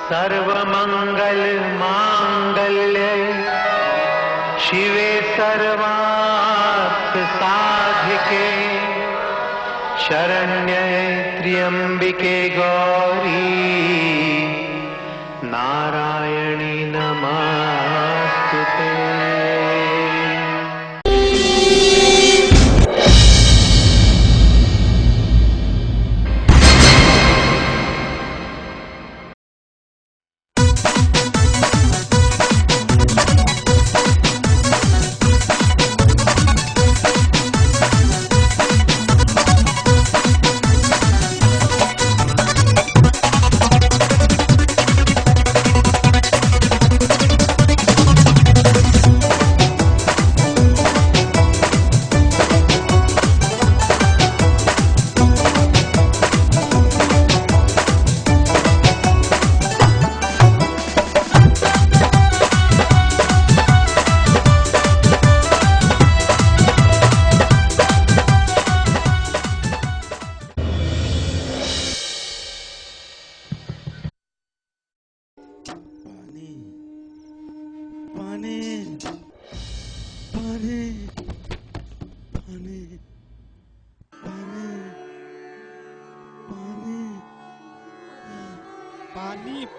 सर्वमंगल मांगल्ये शिवे सर्वार्थ साधिके शरण्ये त्र्यंबिके गौरी नारायणी नमस्तुते।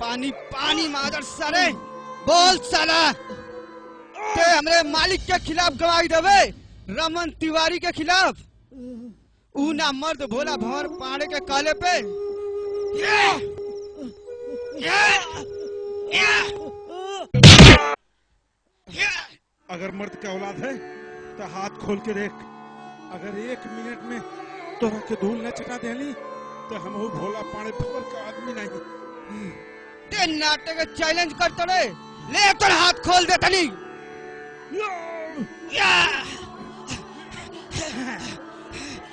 पानी पानी मादर सारे बोल साला ते हमरे मालिक के खिलाफ गवाही देवे रमन तिवारी के खिलाफ ऊ ना मर्द भोला भंवर पाड़े के काले पे अगर मर्द का औलाद है तो हाथ खोल के देख। अगर 1 मिनट में तोरा के धूल न चटा देली तो हम भोला पाड़े भंवर का आदमी नहीं। ते नाटक चैलेंज करते रे ले तो हाथ खोल दे तनी।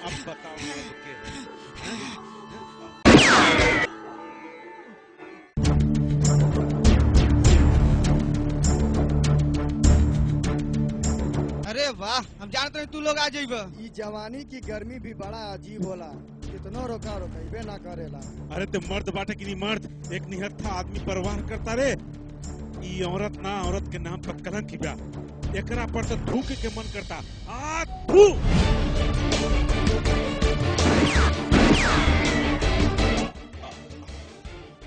अब बताओ अरे वाह हम जानते हैं तू लोग आ जाइबा। ई जवानी की गर्मी भी बड़ा अजीब होला, कितनो रोका रोकइबे ना करेला। अरे ते मर्द बाटे कि नहीं मर्द, एक निहत्था आदमी परवाह करता रे। ई औरत ना औरत के नाम पर कलंक ही बा, एकरा पर तो थूके के मन करता। आ थू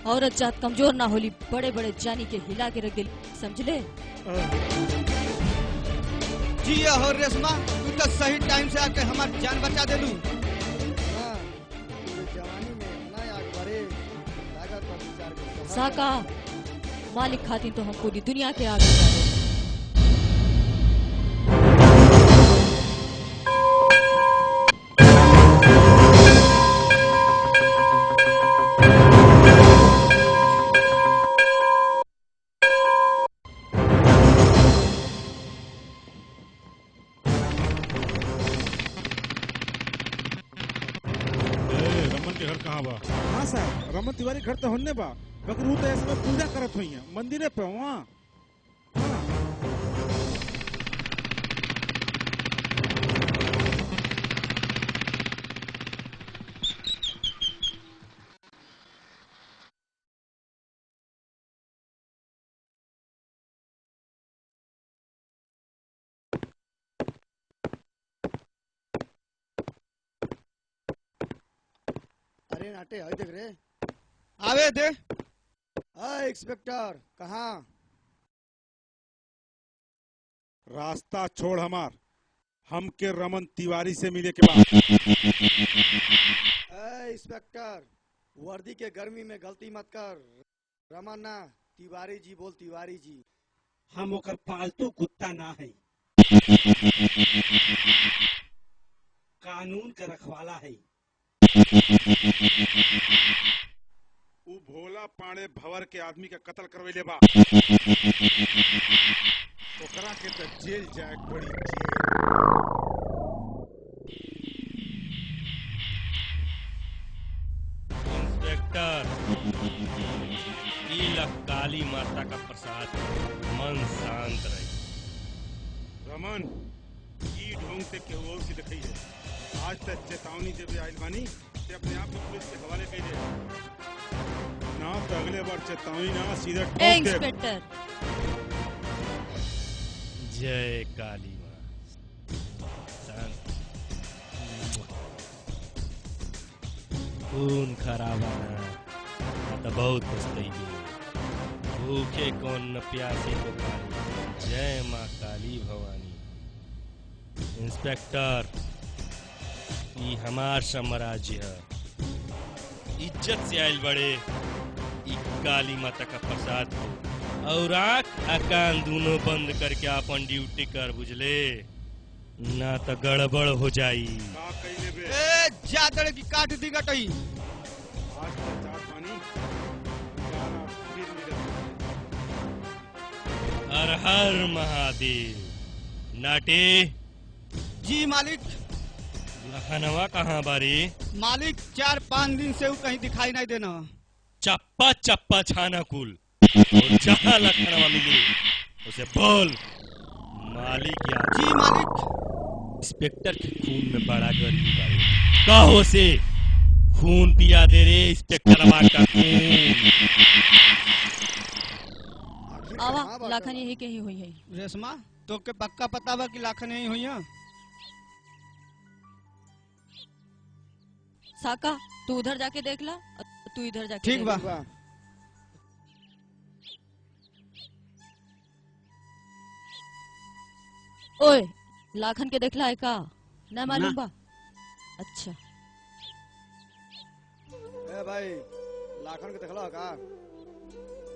औरत जात कमजोर ना होली, बड़े बड़े जानी के हिला के रख दिल, समझले? जी हो रेशमा, तू तो सही टाइम से आके हमारी जान बचा देलू। जवानी में इतना आग भरे लागत पर विचार कर। साका मालिक खातिर तो हम पूरी दुनिया के आगे बढ़े। हाँ सर, रमन तिवारी घर तो होने बा, मगर वो तो ऐसे में पूजा करत हुई है मंदिरे पे वहाँ। अरे नाटे आई देख रे, आवे दे। इंस्पेक्टर कहाँ? रास्ता छोड़ हमार, हम के रमन तिवारी से मिले के बाद। इंस्पेक्टर वर्दी के गर्मी में गलती मत कर। रमन ना तिवारी जी बोल, तिवारी जी। हम ओकर पालतू कुत्ता ना है, कानून का रखवाला है। वो भोला पाड़े भंवर के आदमी का कत्ल करवेले बा, ओकरा के तो जेल जाए पड़ी। इंस्पेक्टर, काली माता का प्रसाद, मन शांत रहे। रमन ई ढोंग से केहू और सी दिखाई है, आज तक चेतावनी जब आइल बानी ते अपने आप को पुलिस के हवाले कर दे, ना तो अगले बार चेतावनी ना सीधे ठोक ए दे। इंस्पेक्टर, जय काली माँ। शांत। खून खराबा ना तो बहुत पछतैली। भूखे कौन न प्यासे को पानी। जय माँ काली भवानी। इंस्पेक्टर, ई हमार साम्राज्य है। इज्जत से आयल बड़े ई काली माता का प्रसाद हो और आँख आ कान दोनों बंद करके अपन ड्यूटी कर बुझले, ना तो गड़बड़ हो जाई। का कइले बे? ए जादड़ की काट दी गटई। आज प्रचार पानी गाना फिर मिले। हर हर महादेव। नाटे जी मालिक। लखनवा कहाँ बारी? मालिक 4-5 दिन से वो कहीं दिखाई नहीं देना। चप्पा चप्पा छाना कुल और जहाँ लखनवा मिली उसे बोल। मालिक या जी मालिक। इंस्पेक्टर के खून में बड़ा गर्मी बारे। कहो से खून पिया दे रे इंस्पेक्टर का खून। आखिर आवा कहाँ बात लाखन है? यही कहीं हुई है। रेशमा तो के पक्का पता बा कि लाखन नहीं हुई है? साका, तू उधर जाके देख ला, तू इधर जाके ठीक देख। बा। वाह, ओए, लाखन के देखला है का? ना मालूम बा? अच्छा, ए भाई लाखन के देखला का?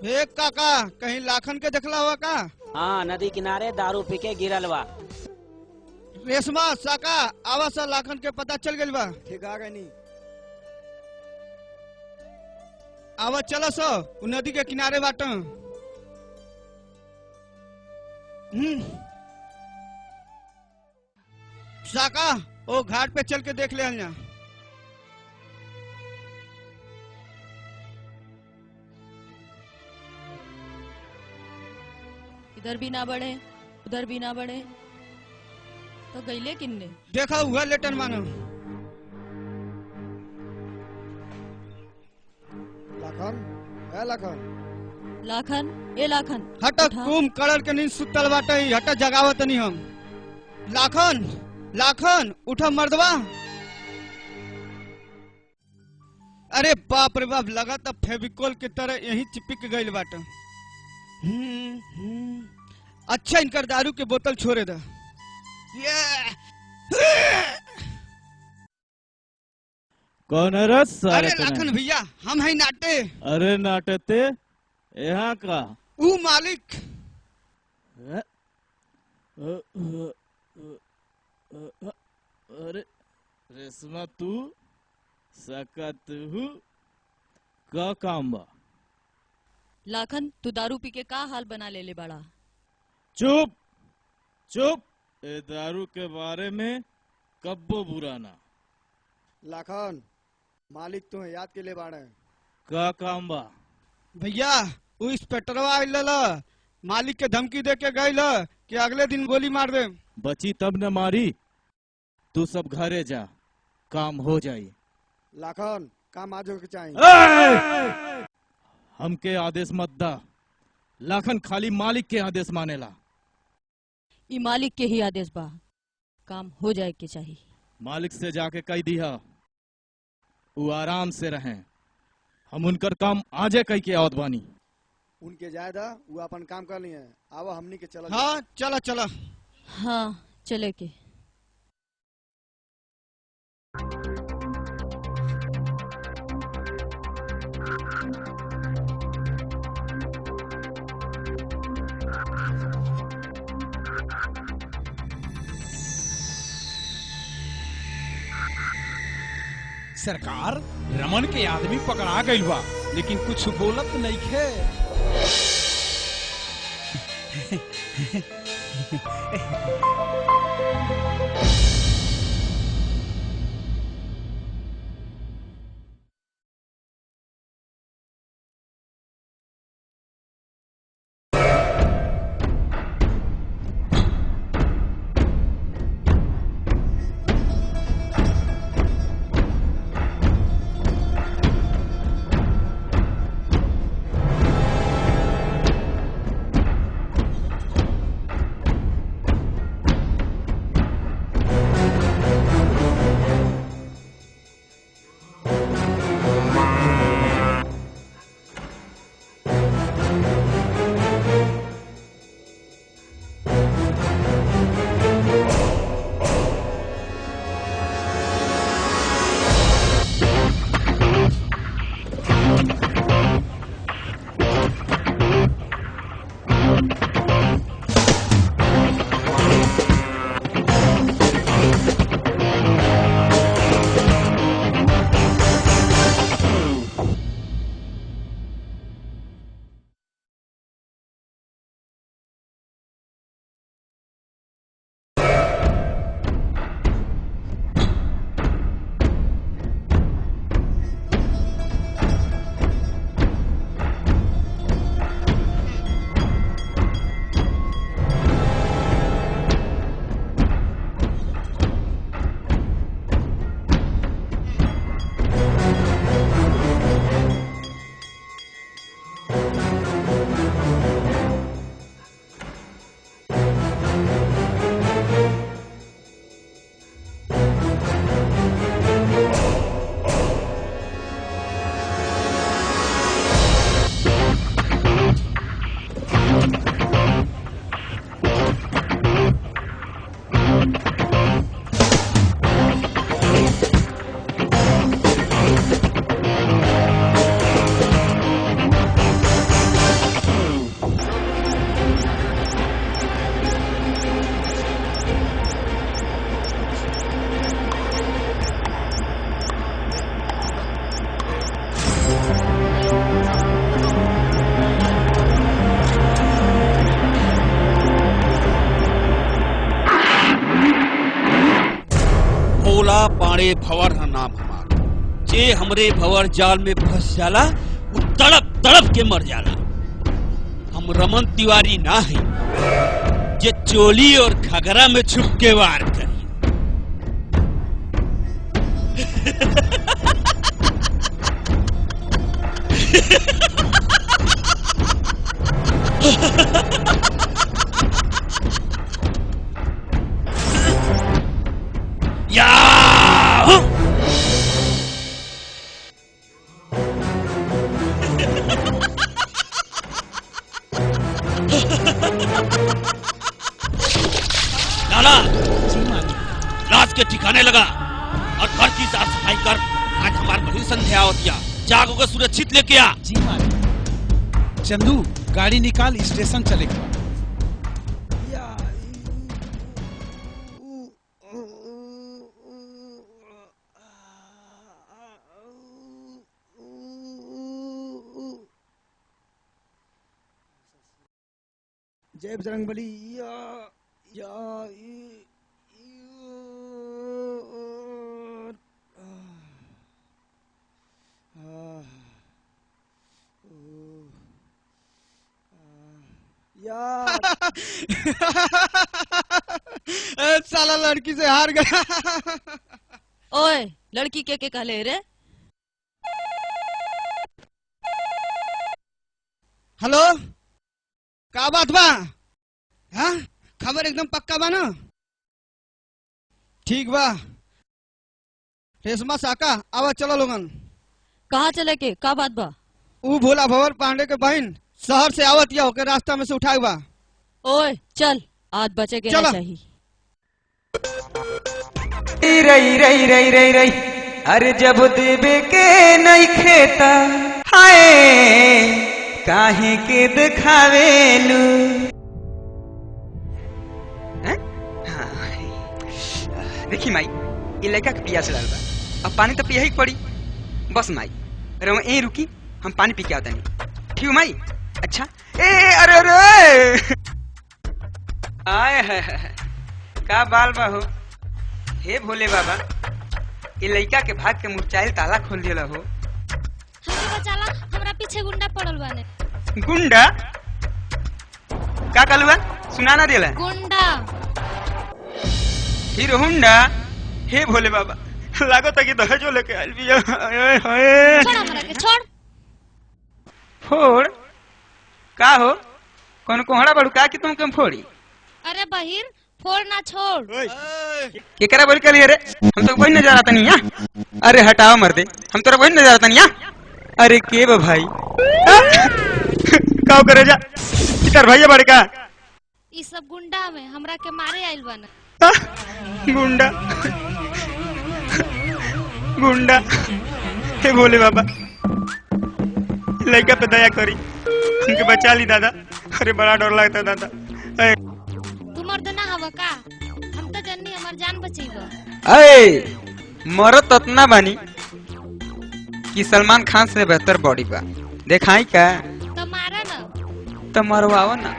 हे काका, कहीं लाखन के देखला हुआ का? हाँ, नदी किनारे दारू पी के गिरल बा। रेशमा साका आवा सा लाखन के पता चल गइल बा। ठीक आ गई नी। आवा चला सो उ नदी के किनारे बाट। साका ओ घाट पे चल के देख ले यहाँ। इधर भी ना बढ़े, उधर भी ना बढ़े, तो गईले किन्ने? देखा हुआ लेटन मानो। लाखन, ए लाखन, लाखन, ए लाखन, हट उठा। तुम कड़ल के नींद सुतल बाटे, हट जगावत नहीं हम। लाखन, लाखन उठा मर्दवा। अरे बाप रे बाप, लगा तब फेविकोल की तरह यही चिपक गइल बाटे। अच्छा इनकर दारू के बोतल छोड़े दा। कौन है रे सारे अरे तने? लाखन भैया, हम है नाटे। अरे नाटते यहाँ का? ऊ मालिक। अरे रेशमा तू सका तू का काम बा? लाखन, तू दारू पी के का हाल बना ले बड़ा? चुप चुप, ए दारू के बारे में कब्बो बुरा ना। लाखन मालिक तुम्हें याद के लिए बाड़े। का काम बा? भैया वो इंस्पेक्टरवा आइल ल, मालिक के धमकी दे के गइल कि अगले दिन गोली मार दे। बची तब न मारी। तू सब घरे जा, काम हो जाई। लाखन काम आज के चाहिए। हमके आदेश मत दा। लाखन खाली मालिक के आदेश मानेला। ई मालिक के ही आदेश बा, काम हो जाए के चाहिए। मालिक से जाके कह दिया वो आराम से रहें। हम उनकर काम आजे कह के आवत बानी। उनके जायदा वो अपन काम कर लिए। आवा हमनी के चला। हाँ चला चला। हाँ चले के। सरकार, रमन के आदमी पकड़ा गइल बा, लेकिन कुछ बोलत नइखे। पाणे भंवर है नाम हमार। जे हमरे भंवर जाल में फंस जाला वो तड़प तड़प के मर जाला। हम रमन तिवारी ना है जे चोली और घगरा में छुप के वार करी। लाला लाश के ठिकाने लगा और घर की साफ सफाई कर। आज हमारे बड़ी संध्या होती है, जागो को सुरक्षित लेके आ। जी मालिक। चंदू गाड़ी निकाल, स्टेशन चलेगा। जय बजरंगबली। साला लड़की से हार गया। ओए लड़की के कहले रे? हेलो, का बात बा? हाँ, खबर एकदम पक्का बा ना? ठीक बा। रेशमा साका आवा चलो लोगन। कहाँ चले के? का बात बा? ऊ भोला भंवर पांडे के बहन शहर से आवत या होके रास्ता में से उठाए बा। ओए चल, आज बचे के ना चाहिए। रई रई रई रई रई, अरे जब देवे के नहीं खेता हाय काहे के दिखावेलू। देखी माई, ये लड़का के पिया चला बा, अब पानी तो पिया ही पड़ी। बस माई रवा यहीं रुकी, हम पानी पी के आता नहीं। ठीक माई? अच्छा। ए अरे अरे आए है का बाल बा हो। हे भोले बाबा, ये लड़का के भाग के मुरचाइल ताला खोल दिया हो। हमके बचाला, हमरा पीछे गुंडा पड़ल बाने। गुंडा? का कलुआ सुना ना देला? गुंडा हीरो हुंडा? हे भोले बाबा, लागो तक दहेजो लेके आइल बिया। छोड़ हमरा के, छोड़। फोड़? का हो, कौन कोहड़ा बड़ू का कि तुमके फोड़ी? अरे बहिर, फोड़ ना छोड़। केकरा बोल के लिए रे? हम तो वही नजर आता नहीं यहाँ। अरे हटाओ मर्दे, हम तोरा वही नजर आता नहीं यहाँ। अरे के बा भाई? काओ करे जा, इतर भैया बड़े का? ई सब गुंडा में हमरा के मारे आइल बाने। गुंडा गुंडा? हे भोले बाबा, लड़का पे दया करी, उनके बचा ली दादा। अरे बड़ा डर लगता दादा। तू मर्द ना हवा का? हम तो जन्नी हमार जान बचेगा। अरे मरत उतना बानी कि सलमान खान से बेहतर बॉडी बा। देखाई का? तो मारा ना। तो मरवाओ ना।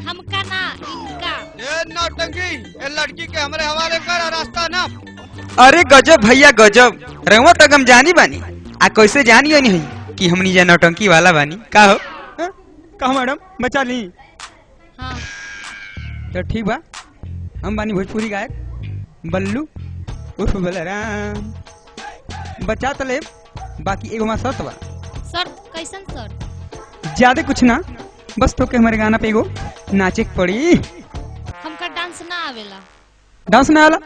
हमका ना, इनका। ए नौटंकी, ए लड़की के हमारे हवाले कर, रास्ता ना। अरे गजब भैया गजब, रहुआ तक हम जानी बानी। आ कैसे जानी हो नहीं कि हमनी जा नौटंकी वाला बानी? का हो? कहा मैडम बचा ली? हाँ। तो ठीक बा, हम बानी भोजपुरी गायक बल्लू उर्फ बलराम। बचा तो ले, बाकी एगो हमारा शर्त बा। शर्त? कैसन शर्त? ज्यादा कुछ ना, बस तो के हमारे गाना पे एगो नाचे के पड़ी। हमका डांस ना आवेला। डांस ना आला?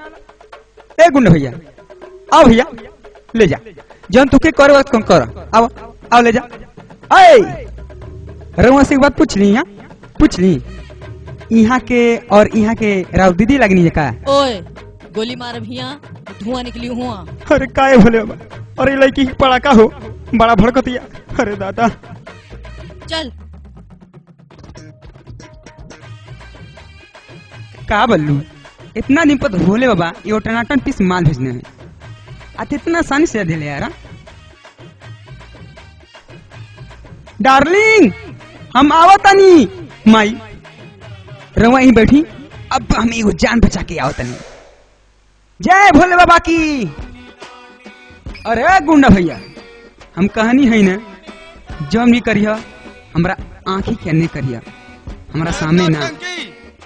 ए गुंडा भैया, आओ भैया ले जा, जन तुके करे वक्त कौन कर। आओ आओ ले जा। आए रउआ से एक बात पूछ ली, यहाँ पूछ ली, यहाँ के और यहाँ के राव दीदी लगनी है का? ओए गोली मार भैया, धुआं निकली हुआ। अरे काय भोले बाबा, अरे लड़की की पड़ा का हो, बड़ा भड़कतिया। अरे दादा चल। का बल्लू, इतना दिन पर भोले बाबा ये टनाटन पीस माल भेजने हैं, अत इतना आसानी से दे ले यार। डार्लिंग हम आवतानी। माई रवा यहीं बैठी, अब हम एगो जान बचा के आवतानी। जय भोले बाबा की। अरे गुंडा भैया, हम कहानी है ना, जम भी करिया हमरा आंखी के नहीं करिया, हमारा सामने ना।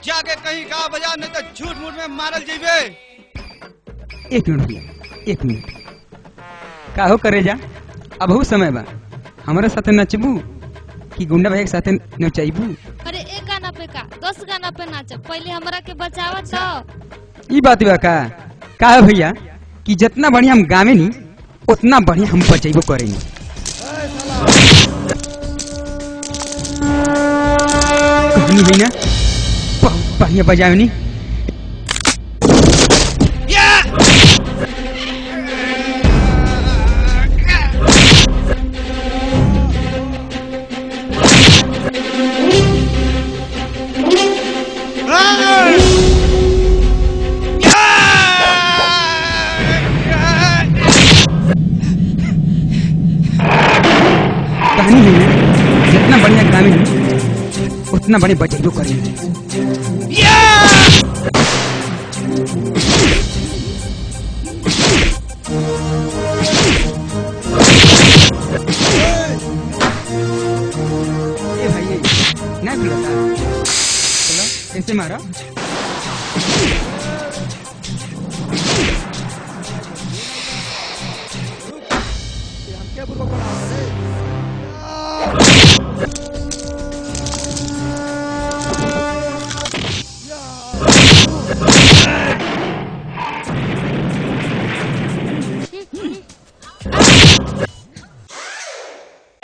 जाके कहीं गा बजा, नहीं तो झूठ मूठ में मारल जीवे। 1 मिनट भैया, 1 मिनट। काहो करे जा, अब हो समय बा, हमारे साथे नचबू कि गुंडा भैया के साथे नचाइबू? अरे एक गाना पे का 10 गाना पे नाच, पहले हमरा के बचावा तो। ई बात बा का है भैया कि जितना बढ़िया हम गावे नी उतना बढ़िया हम बचैबो करेनी। कहानी है ना, बहुत बढ़िया बजावे नी। कहानी है ना, जितना बढ़िया गावे नी उतना बढ़िया बचैबो करेनी। ये भाई ना खुलता, चलो ऐसे मारो।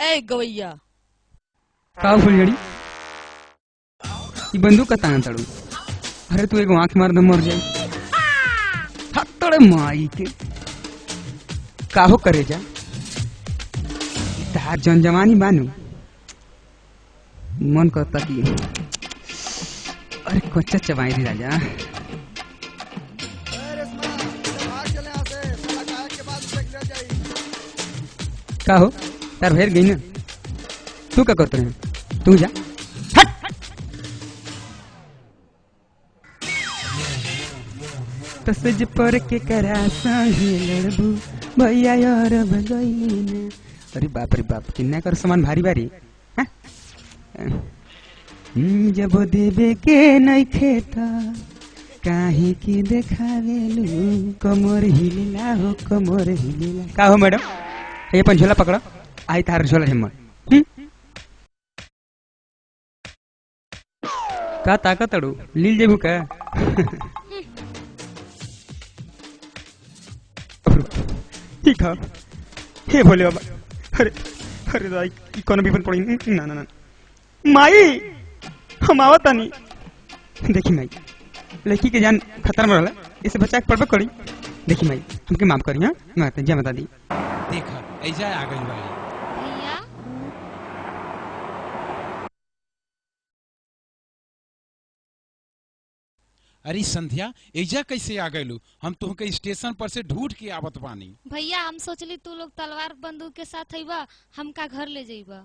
ए गवैया, का फुलझड़ी, ये बंदूक का ताना तड़ू। अरे तू एगो आंख मार दे मर जाए। हतड़े माई के काहो करे जा, तार जन जवानी बानू, मन करता कि अरे कच्चा चबाई दी राजा। का हो तार भेर गई ना, तू क्या करते हैं, तू जा। तो सज पर के करा संगे लड़बू भैया यार भगई ने। अरे बाप रे बाप, किन्ना कर सामान भारी भारी। जब देवे के नहीं खेता काहे की देखावेलू, कमर हिलेला हो कमर हिलेला। का हो मैडम, ये अपन झोला पकड़ो, आई तार झोला हिम्मत। का ताकत अड़ू लील जेबू का? ठीक है, हे बोले बाबा। अरे अरे दाई कौन भी बन पड़ी ना ना ना माई, हम आवता नहीं। देखी माई, लड़की के जान खतरा में रहला, इसे बचा के पड़बे करी। देखी माई, हमके माफ करी। हां मैं जय बता दी। देखा ऐजा आ गई भाई। भैया अरे संध्या, ऐजा कैसे आ गयलू? हम तुमके स्टेशन पर से ढूंढ के आवत बानी। भैया हम सोचली तू लोग तलवार बंदूक के साथ अइबा, हमका घर ले जाइबा,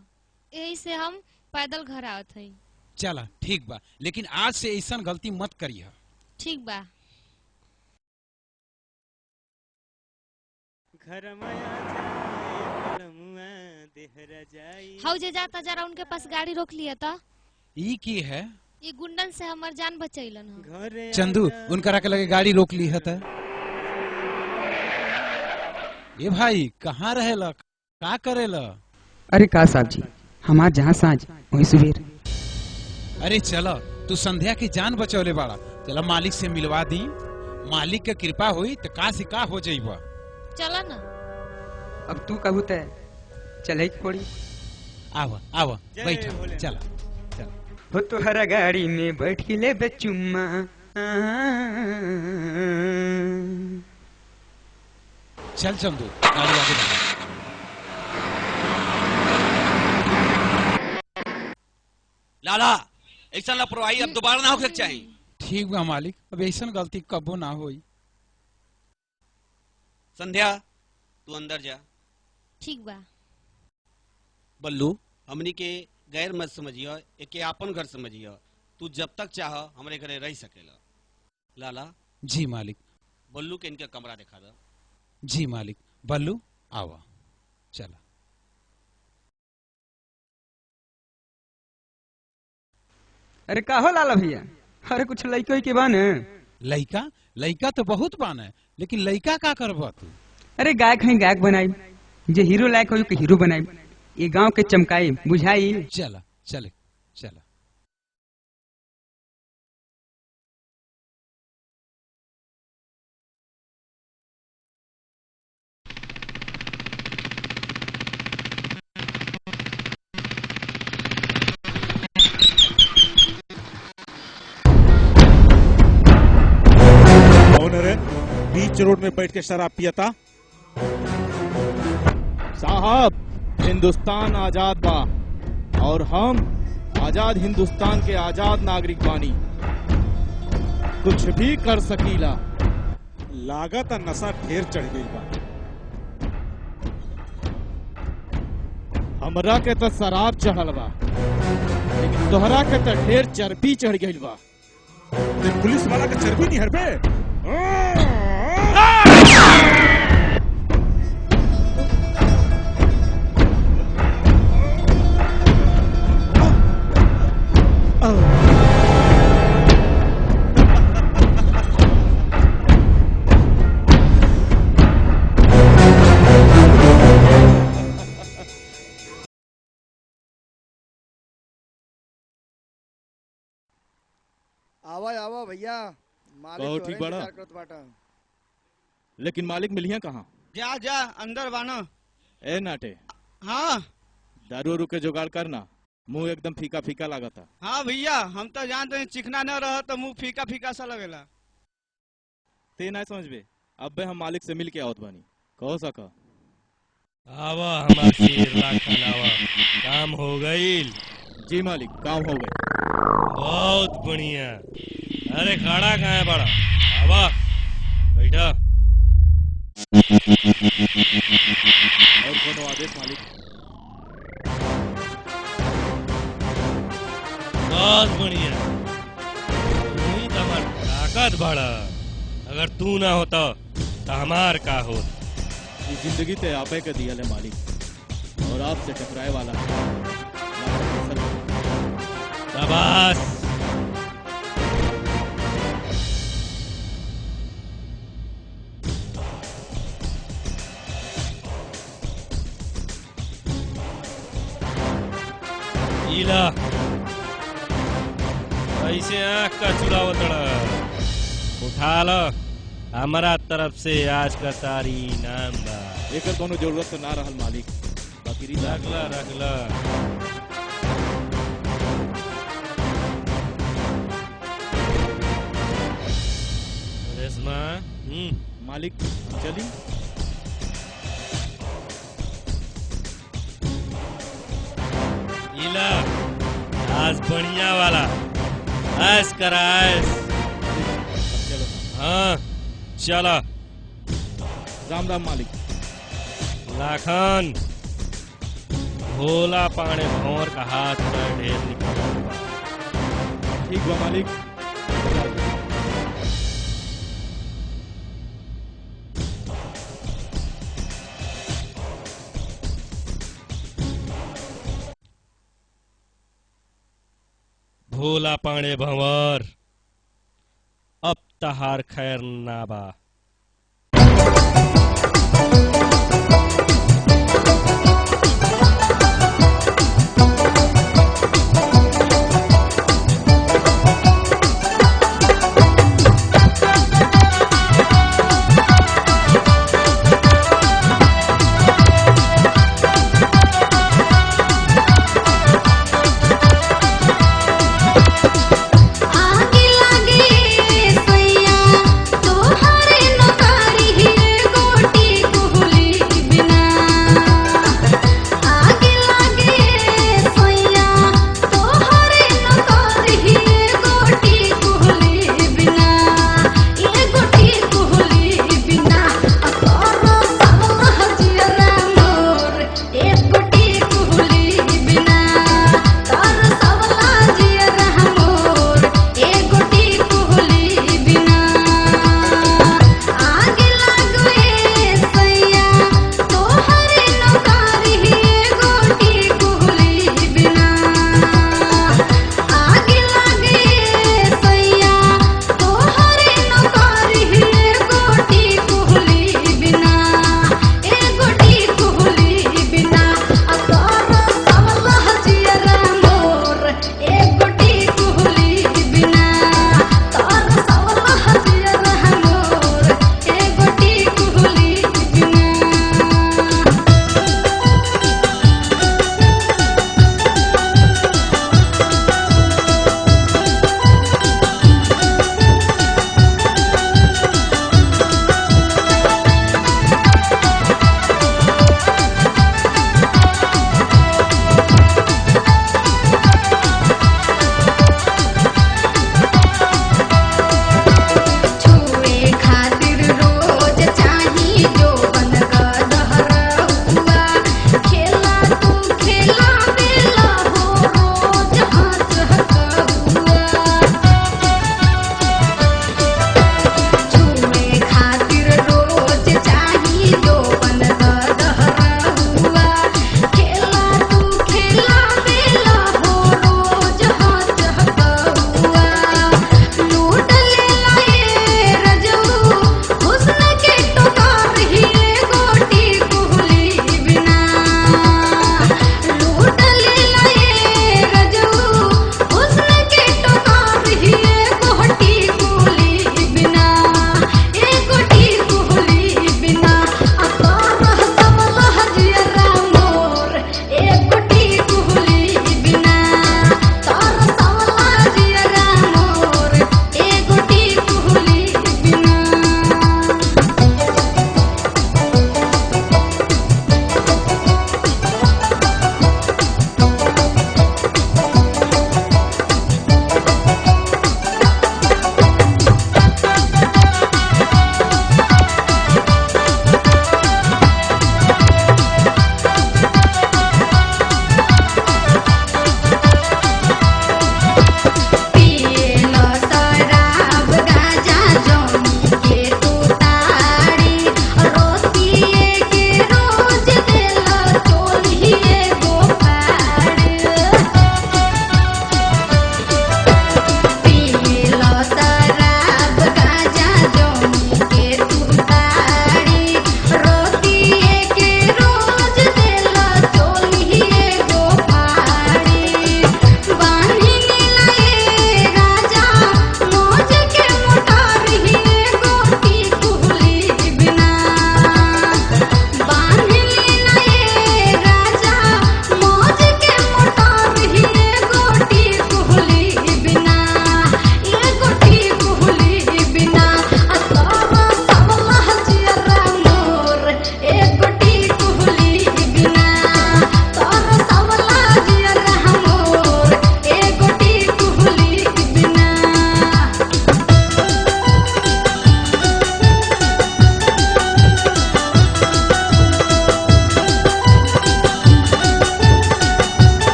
यही से हम पैदल घर आवत हई। चला ठीक बा, लेकिन आज से ऐसा गलती मत करिए। ठीक बा। हाउ जे जाता जरा उनके पास गाड़ी रोक लिया था। ई की है? ये गुंडन से हमार जान बचैलन ह। चंदू, उनका के लगे गाड़ी रोक ली है। ये भाई कहाँ रहेला, का करेला? अरे का साहब जी, हमार जहाँ साँझ वही सुबेर। अरे चलो, तू संध्या की जान बचौले बाड़ा, चला मालिक से मिलवा दी। मालिक के कृपा हुई तो का से का हो जाइबा। चला ना। अब तू कहू ते चले पड़ी। आवा आवा बैठ, चला चला। हो तो हरा गाड़ी में बैठ के ले बे चुम्मा। चल चंदू, गाड़ी आगे बढ़ा। लाला, ऐसा लापरवाही अब दोबारा ना हो चाहिए। ठीक बा मालिक, अब ऐसा गलती कबो ना होई। संध्या, तू अंदर जा। ठीक बा। बल्लू, हमनी के गैर मत समझियो, एके आपन घर समझियो। तू जब तक चाह हमरे घरे रह सकेला। लाला। जी मालिक। बल्लू के इनके कमरा दिखा दो। जी मालिक। बल्लू, आवा चला। अरे का हो लाला भैया, अरे कुछ लइको के बा न? लइका लइका तो बहुत बान है, लेकिन लइका का करबा तू? अरे गायक है गायक बनाई, जे हीरो लायक हो के हीरो बनाई, ये गांव के चमकाई बुझाई। चला चले चला। बीच रोड में बैठ के शराब पियता। साहब, हिंदुस्तान आजाद बा और हम आजाद हिंदुस्तान के आजाद नागरिक बानी, कुछ भी कर सकीला। लागत नशा ढेर चढ़ गई बा। हमरा के तो शराब चढ़ल बा, लेकिन तोहरा के तो ढेर चर्बी चढ़ गई बा। पुलिस वाला के चर्बी नहीं हरबे। आवा आवा भैया, मालिक बहुत तो ठीक है बड़ा। इंतजार करत बाटा। लेकिन मालिक मिलिया कहाँ? जा जा अंदर बानो। ए नाटे, हाँ दारू वारू के जुगाड़ करना, मुंह एकदम फीका फीका लागता। हाँ भैया, हम तो जानते हैं चिकना न रह तो मुंह फीका फीका सा लगेला। ते ना समझबे, अब हम मालिक से मिल के आवत बानी, कहो सका। आवा हमार शेर लाखन आवा, काम हो गईल। जी मालिक, काम हो गए। बहुत बढ़िया। अरे खड़ा कहाँ है बड़ा? आवा बैठा। और कोनो आदेश मालिक? बहुत बढ़िया। तू ही तो हमार ताकत बड़ा, अगर तू ना होता तो हमार का हो। ये जिंदगी ते आपे के दिया है मालिक, और आपसे टकराए वाला शाबाश। इला ऐसे आँख का चुरावतड़ा उठा लो, हमारा तरफ से आज का सारी इनाम बा। एकर कोनो जरूरत तो ना रहल मालिक, बाकी रखला रखला। रेशमा, मालिक हम चली। इला आज बढ़िया वाला ऐस करा ऐस। हाँ चला। राम राम मालिक। लाखन, भोला पाने भंवर का हाथ पर ढेर निकल। ठीक बा मालिक। भोला पाने भंवर, अब तहार खैर ना बा। आगे लागे सैया तोहरे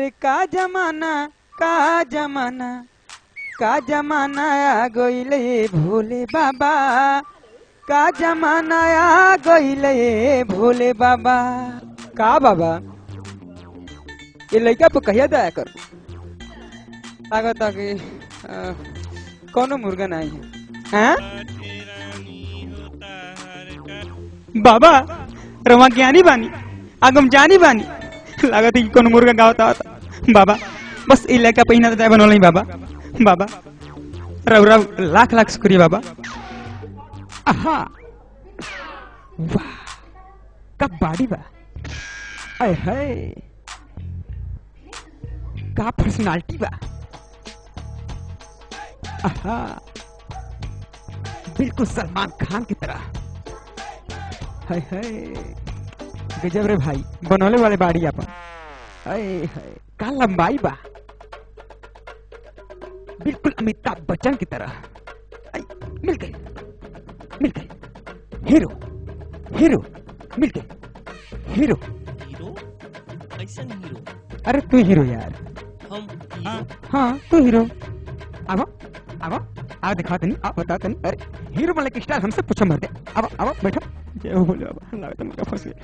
अरे का जमाना आ गइले भोले बाबा, का जमाना आ गइले भोले बाबा। का बाबा ये लड़का पे कहिया दया कर, लागत कि कोनो मुर्गा नहीं है। हाँ? बाबा रवा ज्ञानी बानी, आगम जानी बानी, लागत कि कोनो मुर्गा गावता होता। बाबा बस ये लड़का पे ना दया बनोल नहीं बाबा। बाबा रव रव लाख लाख शुक्रिया बाबा। आहा वाह कब बाड़ी बा, आय हाय का पर्सनालिटी बा। आहा बिल्कुल सलमान खान की तरह। हाय हाय गजब रे भाई, बनौले वाले बाड़ी अपन। हाय हाय का लंबाई बा, बिल्कुल अमिताभ बच्चन की तरह। मिल गए हीरो हीरो मिल गए हीरो। ऐसा हीरो? अरे तू हीरो यार। हम हाँ तू हीरो। अब अब दिखा तनी, आप बता तनी। अरे हीरो मतलब कि स्टार हमसे पूछो मर दे। अब बैठो। जय हो बोले बाबा, लागत मुझे फंस गया।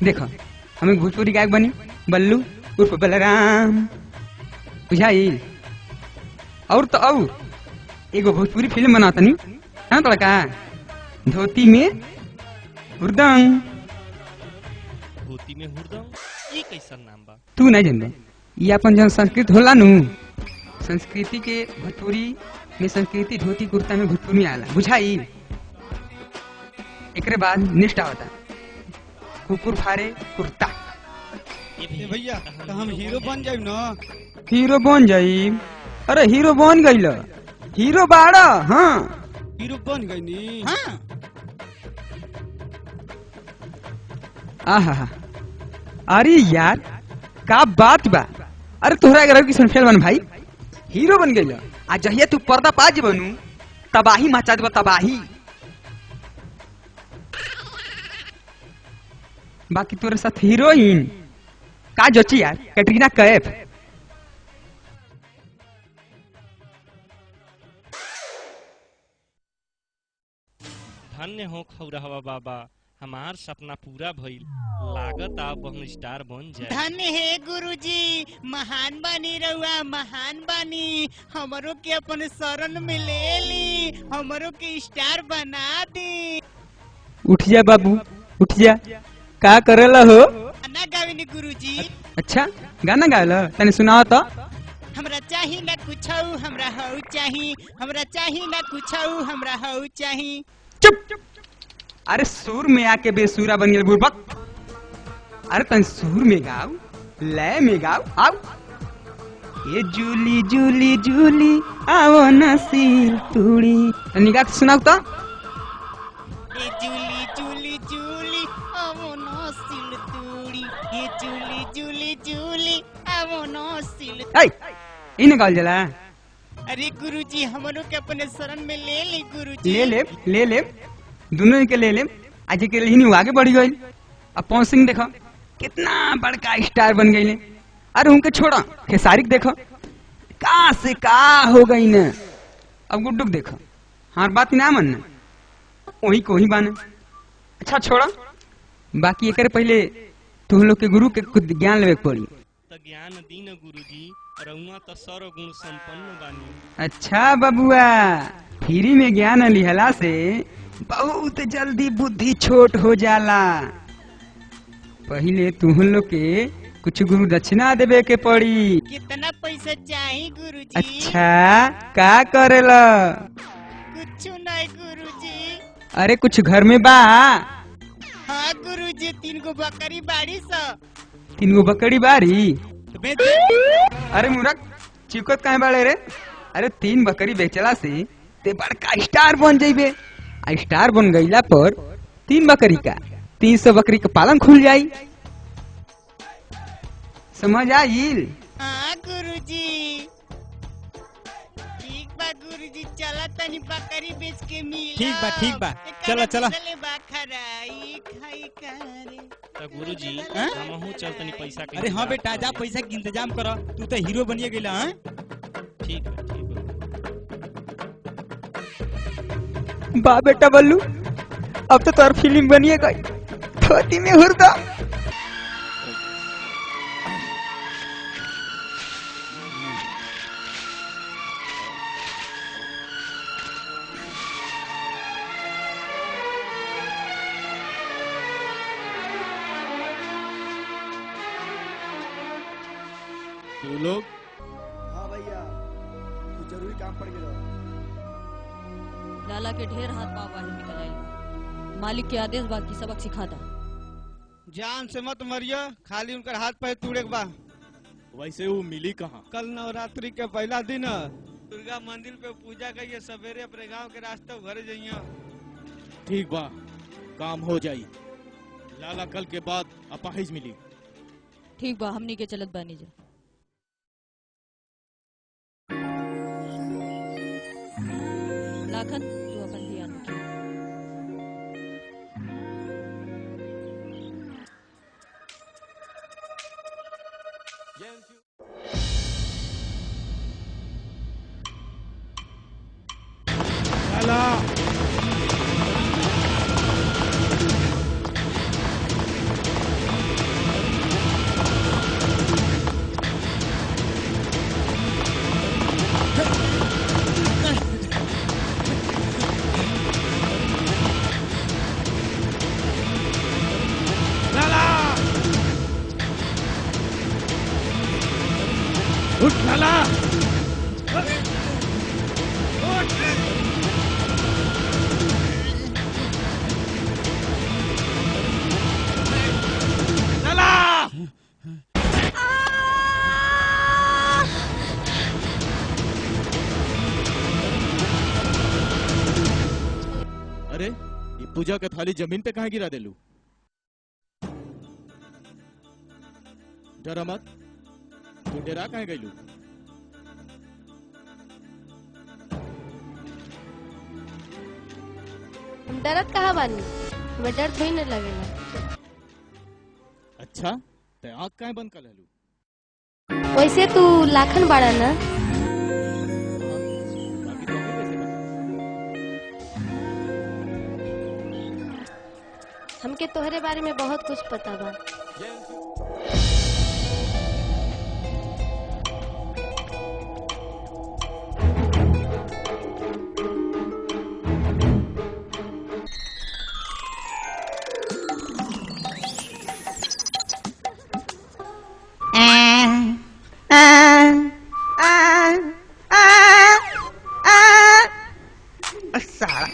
देखो हम एक भोजपुरी गायक बनी, बल्लू उर्फ बलराम, बुझाई। और तो और एगो भोजपुरी फिल्म बनाता नहीं है तो का धोती में हुरदंग। धोती में हुरदंग ये कैसा नाम बा? तू नहीं जानबे, ये अपन जन संस्कृत होला नु, संस्कृति के भोजपुरी में संस्कृति धोती कुर्ता में भोजपुरी में आला, बुझाई। एकरे बाद नेक्स्ट आवता कुकुर फारे कुर्ता। भैया तो हम हीरो बन जाइब ना? हीरो बन जाई? अरे हीरो बन गइल, हीरो बाड़ा। हाँ हीरो बन गई नी। हाँ। आहा अरे यार का बात बा। अरे तोहरा अगर किसी फेल बन भाई, हीरो बन गइल। आ जहिया तू पर्दा पाज बनू तबाही मचा देबा, तबाही। बाकी तोरे साथ हीरोइन का जची यार, कैटरीना कैफ। धन्य हो खौरहवा बाबा, हमार सपना पूरा भइल। लागत आप हम स्टार बन जाए। धन्य है गुरुजी, महान बानी रहुआ, महान बानी। हमरो के अपन शरण में ले ली, हमरो के स्टार बना दी। उठ जा बाबू उठ जा, का करेला हो? गाना गावेनी गुरुजी। अच्छा गाना गावेला, तने सुनाओ तो। हमरा चाही ना कुछ, हमरा हऊ चाही, हमरा चाही ना कुछ, हमरा हऊ चाही। चुप। अरे सुर में आके बेसुरा बन गए बुड़बक। अरे तन सुर में गाओ, लय में गाओ। आओ ये जूली जूली जूली आओ नसील तूड़ी, तनी गा के सुनाओ तो। ये जूली जूली जूली आओ नसील तूड़ी, ये जूली जूली जूली आओ नसील। इन गाल जला। अरे गुरुजी हमरो के अपने शरण में ले ली गुरुजी। ले ले दोनों के ले ले। आज के लिए आगे बढ़ी गई। अब पवन सिंह देखो कितना बड़का स्टार बन गई। अरे उनके छोड़ा खेसारी देखो का से का हो गई न। अब गुड्डू देखो, हमार बात ना मानना, वही को ही बाने। अच्छा छोड़ा, बाकी एक पहले तुम लोग के गुरु के कुछ ज्ञान लेवे पड़ी। तो ज्ञान दीन गुरुजी, रउआ तो सर्वगुण संपन्न बानी। अच्छा बबुआ, फ्री में ज्ञान लिहला से बहुत जल्दी बुद्धि छोट हो जाला। पहले तुम लोग के कुछ गुरु दक्षिणा देवे के पड़ी। कितना पैसा चाहिए गुरुजी? अच्छा का करेला? कुछ नहीं गुरुजी। अरे कुछ घर में बा? हाँ गुरुजी, 3 गो बकरी बाड़ी सा। 3 गो बकरी बाड़ी? अरे मूर्ख चिकत काहे बाड़े रे? अरे 3 बकरी बेचला से ते बड़का स्टार बन जाइबे। आ स्टार बन गईला पर 3 बकरी का 300 बकरी का पालन खुल जाई। समझ आइल? हाँ गुरुजी। ठीक बा गुरुजी, चला तनी बकरी बेच के मिला। ठीक बा चला चला। बकरा खाई करे। तो गुरुजी हैं? हमहू चल तनी पैसा के अरे हाँ इंतजाम बेटा जा पैसा के इंतजाम करो तू तो हीरो बनिए गेला हैं ठीक है ठीक है। बा बेटा बल्लू अब तो तोर फिल्म बनिए गई धोती में हुरदा तू लोग हाँ भैया कुछ जरूरी काम पड़ गया। लाला के ढेर हाथ पाव बाहर निकल आए। मालिक के आदेश बाकी सबक सिखाता। जान से मत मरियो, खाली उनकर हाथ पैर तोड़े के बा। वैसे वो मिली कहाँ? कल नवरात्रि के पहला दिन है। दुर्गा मंदिर पे पूजा करिए, सवेरे अपने गांव के रास्ते घरे जाइए। ठीक बा, काम हो जाई। लाला कल के बाद अपाहिज मिली। ठीक बा, हमनी के चलत बानी जा। लाखन तू अपन ध्यान रखिए। लाला उठ लाला लाला अरे ये पूजा का थाली जमीन पे कहाँ गिरा देलू? डरा मत, तू डरा कहाँ गईलू? हम डरत कहाँ बानी, हमें डर थोड़ी न लगेला। अच्छा ते आँख कहाँ बंद कर लेलू? वैसे तू लाखन बाड़ा ना? हमके तोहरे बारे में बहुत कुछ पता बा। साला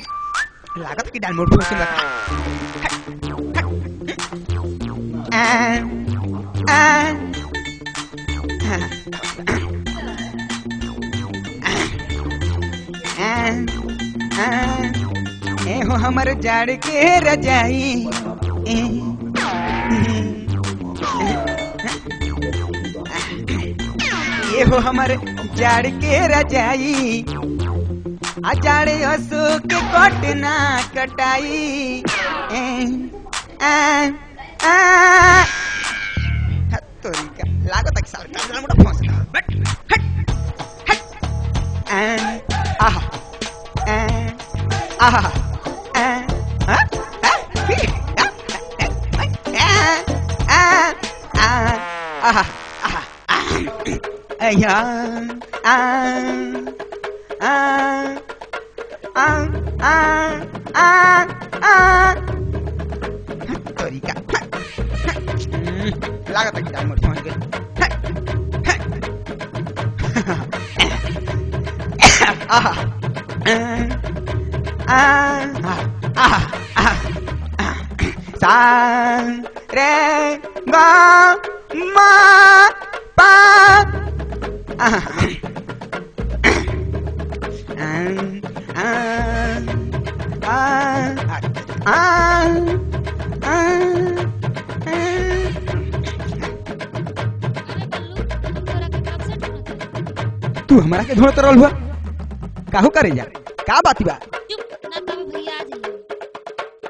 लागत की डाल मोड़ पे उसे लगा ए हो हमर जाड़ के रजाई ये हो हमर जाड़ के रजाई आजाड़े अशोक के कटना कटाई तोरी का लागत एक साल का मोटा फंस गया बट हट हट आहा आहा तरीका लागत है कि मोड़ पहुंच गए सा रे गा मा पा तू हमारा के ढूंढत रहल हुआ काहू करे जा का बात बा चुप ना कभी भैया आ जाइए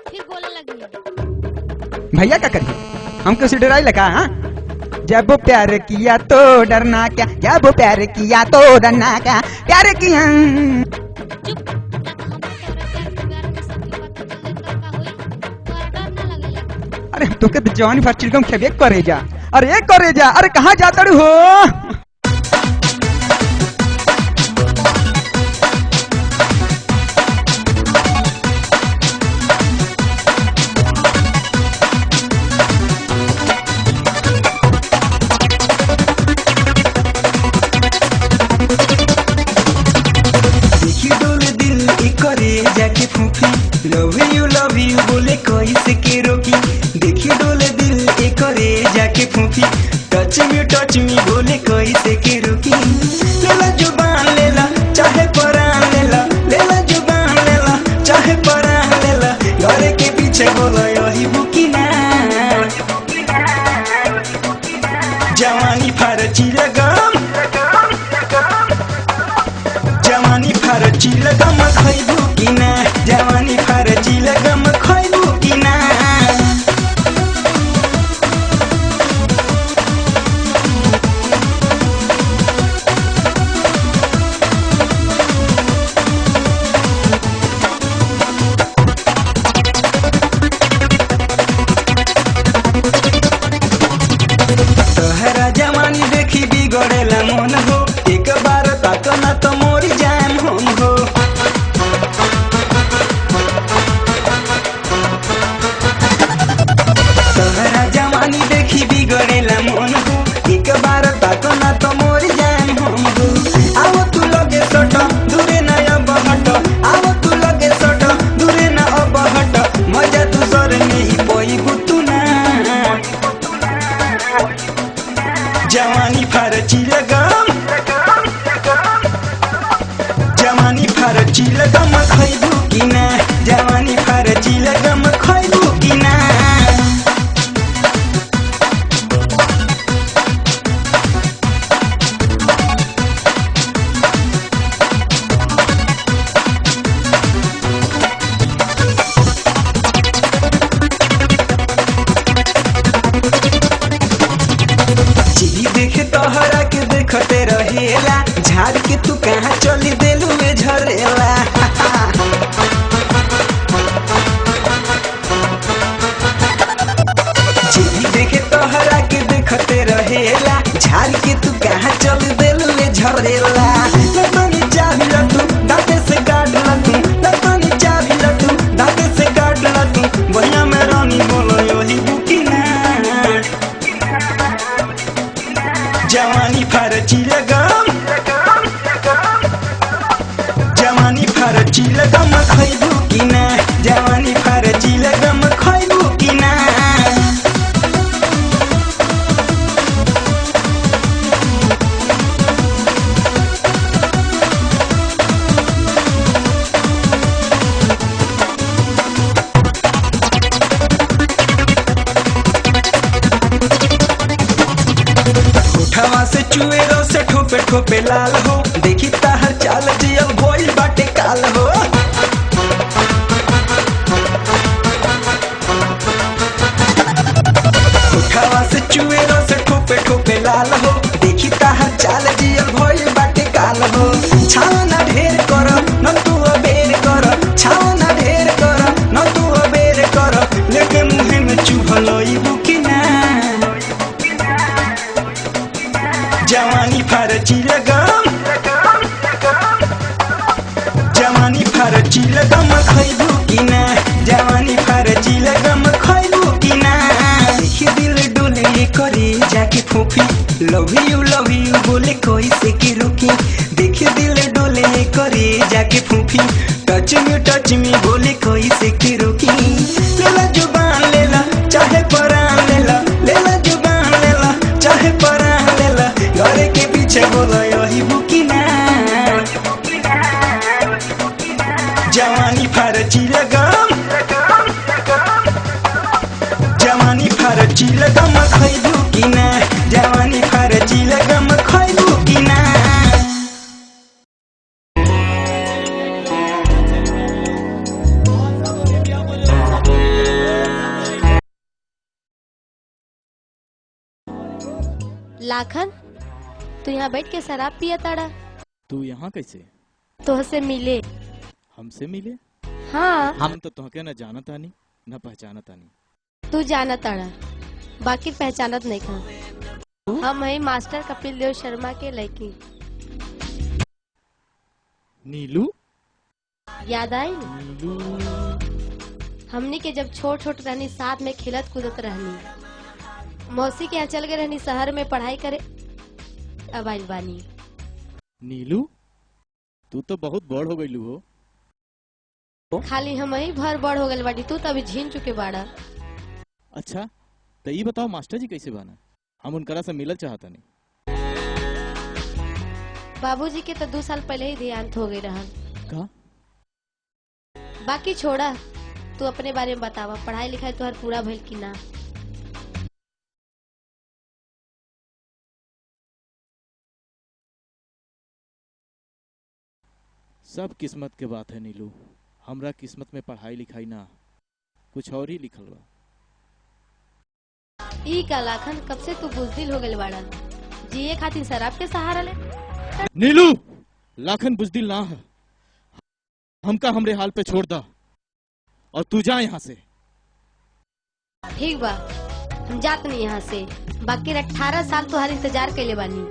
फिर बोलने लगी भैया का करिए हमको से डराई लगा हाँ? जब प्यार किया तो डरना क्या, जब प्यार किया तो डरना क्या, प्यार किया। अरे तो के जवानी भर चिलगम खेबे करे जा, अरे करे जा, अरे कहाँ जाता हो? लव यू बोले कैसे के रोकी, देखी डोले दिल एक करे जाके फूफी, टच मी बोले कैसे के रोकी। लेला जुबान लेला चाहे परान लेला, लेला जुबान लेला चाहे परान लेला, घरे के पीछे बोला यही बुकी ना। जवानी फारची लगम, जवानी फारची लगम खैबू की ना, जवानी फारची लगम खैबू की ना। तोहरा जवानी देखी बिगड़ेला मन हो, एक बार ताक ना तो मोरी जाम हम हो। तोहरा जवानी देखी बिगड़ेला मन हो, एक बार ताक ना तो मोरी जाम हम हो। आओ तू लगे सट दूरे ना अब हट, आओ तू लगे सट दूरे ना अब हट, मजा तू सर में ही पोई बुतू ना। जवानी फारची लगम, जवानी फारची लगम खैबू की ना, जवानी फारची लगम खैबू की ना। देखे तोहरा के देखते रहेला, झाड़ के तू कहाँ चली देलू में झरेला। देखे तोहरा के देखते रहेला, झाड़ के तू कहाँ चली देलू में झरेला। लतनी चाबी लतू दांते से गाड़ लतू, लतनी चाबी लतू दांते से गाड़ लतू, भैया में रानी बोलो यही बुकी ना। जवानी फारची लगम, जवानी फारची लगम खैबू की ना, जवानी फारची लगम खैबू की ना। होठवा से चुएरो से ठोपे ठोपे लाल हो, देखी ताहर चाल जियल भोइल बाटे काल हो। होठवा से चुएरो से ठोपे ठोपे लाल हो, देखी ताहर चाल जियल भोइल बाटे काल हो। छाव ना ढेर कर न तू अबेर कर, छाव ना ढेर कर न तू अबेर कर, लेके मुहे में चुभलई बुकी ना। जवानी फारची लगम, जवानी फारची लगम खैबू की ना, जवानी फारची लगम खैबू की ना। देखी दिल डोले करे जाके फूफी, लव यू बोले कैसे के रोकी, देखी दिल डोले करे जाके फूफी, टच मी बोले कैसे के रोकी। लेला जुबान लेला चाहे परान लेला, लेला जुबान लेला चाहे परान लेला, घरे के पीछे बोला यही बुकी ना। जवानी फारची लगम, जवानी फारची लगम खैबू की ना, जवानी फारची लगम खैबू की ना। लाखन, तू यहाँ बैठ के शराब पिया ताड़ा? तू यहाँ कैसे? तोहसे मिले। हमसे मिले? हाँ। हम तो तोहके न जानत आनी न पहचानत आनी। तू जानत ताड़ा, बाकी पहचानत नहीं खा। हम है मास्टर कपिल देव शर्मा के लड़की। नीलू? याद आई? नीलू? हमनी के जब छोट छोट रहनी साथ में खेलत कूदत रहनी। मौसी के यहाँ चल गए रहनी शहर में पढ़ाई करे, अब आइल बानी। नीलू, तू तो बहुत बड़ हो गईलू हो। खाली हम ही भर बड़ हो गए बाड़ी, तू तो अभी झीन चुके बाड़ा। अच्छा तो ये बताओ मास्टर जी कैसे बना? हम उनकरा से मिलल चाहता नहीं। बाबूजी के तो 2 साल पहले ही देहांत हो गई रहा। का? बाकी छोड़ा, तू अपने बारे में बतावा, पढ़ाई लिखाई तो हर पूरा भइल की ना? सब किस्मत के बात है नीलू। हमरा किस्मत में पढ़ाई लिखाई ना, कुछ और ही लिखल बा। ई का लाखन, कब से तू बुजदिल हो गए बाड़ा? जिए खातिर शराब के सहारा ले? नीलू, लाखन बुजदिल ना है। हमका हमरे हाल पे छोड़ दा और तू जा यहाँ से। ठीक बा, हम जात नहीं यहाँ से। बाकी 18 साल तुहार इंतजार कैले बानी।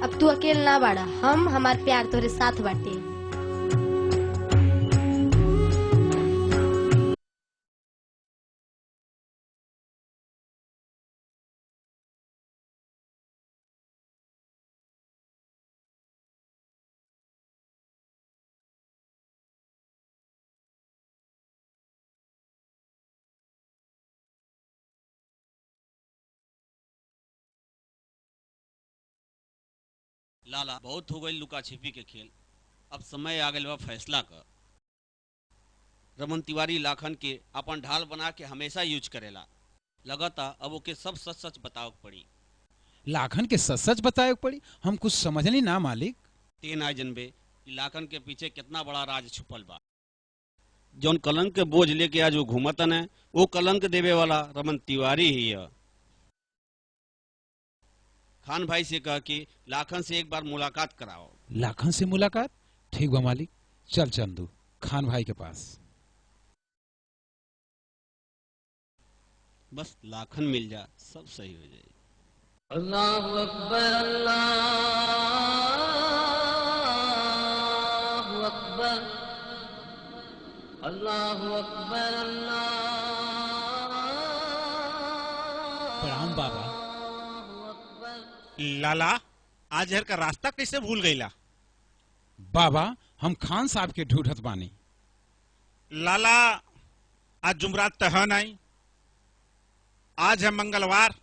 अब तू अकेले ना बाड़ा, हम हमार प्यार तोरे साथ बाटे। लाला, बहुत हो गई लुका छिपी के खेल। अब समय आ गया बा फैसला का। रमन तिवारी लाखन के अपन ढाल बना के हमेशा यूज करेला। लगता अब ओके सब सच सच बताओ पड़ी। लाखन के सच सच बताए पड़ी? हम कुछ समझली ना मालिक। ते ना जनबे लाखन के पीछे कितना बड़ा राज छुपल बा। जौन कलंक के बोझ लेके आज वो घूमतन है, वो कलंक देवे वाला रमन तिवारी ही है। खान भाई से कह कि लाखन से एक बार मुलाकात कराओ। लाखन से मुलाकात? ठीक बा मालिक, चल चंदू खान भाई के पास। बस लाखन मिल जा, सब सही हो जाए। अल्लाहु अकबर, अल्लाहु अकबर, अल्लाहु अकबर, प्रणाम बाबा। लाला, आज हर का रास्ता कैसे भूल गईला? बाबा, हम खान साहब के ढूंढत बानी। लाला, आज जुमरात तह नहीं, आज है मंगलवार।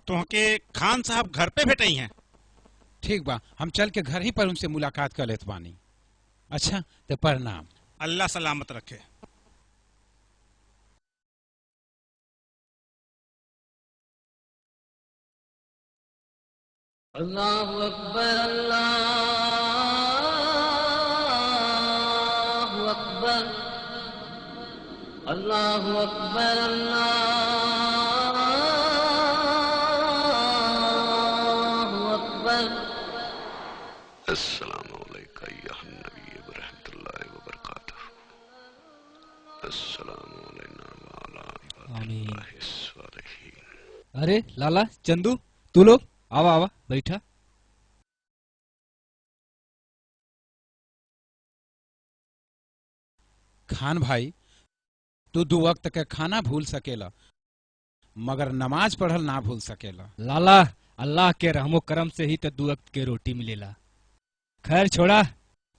तुहके खान साहब घर पे भेटई हैं। ठीक बा, हम चल के घर ही पर उनसे मुलाकात कर लेत बानी। अच्छा तो प्रणाम। अल्लाह सलामत रखे। अल्लाहु अकबर, अल्लाहु अकबर, अल्लाहु अकबर, अल्लाहु अकबर। अस्सलामु अलैका या नबी व रहमतुल्लाहि व बरकातहू। अस्सलामु अलैना व अला इबादिल्लाहि स्वालिहीन। अरे लाला, चंदू, तू लोग आवा आवा बैठा। खान भाई, तू 2 वक्त के खाना भूल सकेला मगर नमाज पढ़ल ना भूल सकेला। लाला, अल्लाह के रहमो करम से ही तो 2 वक्त के रोटी मिलेला। खैर छोड़ा,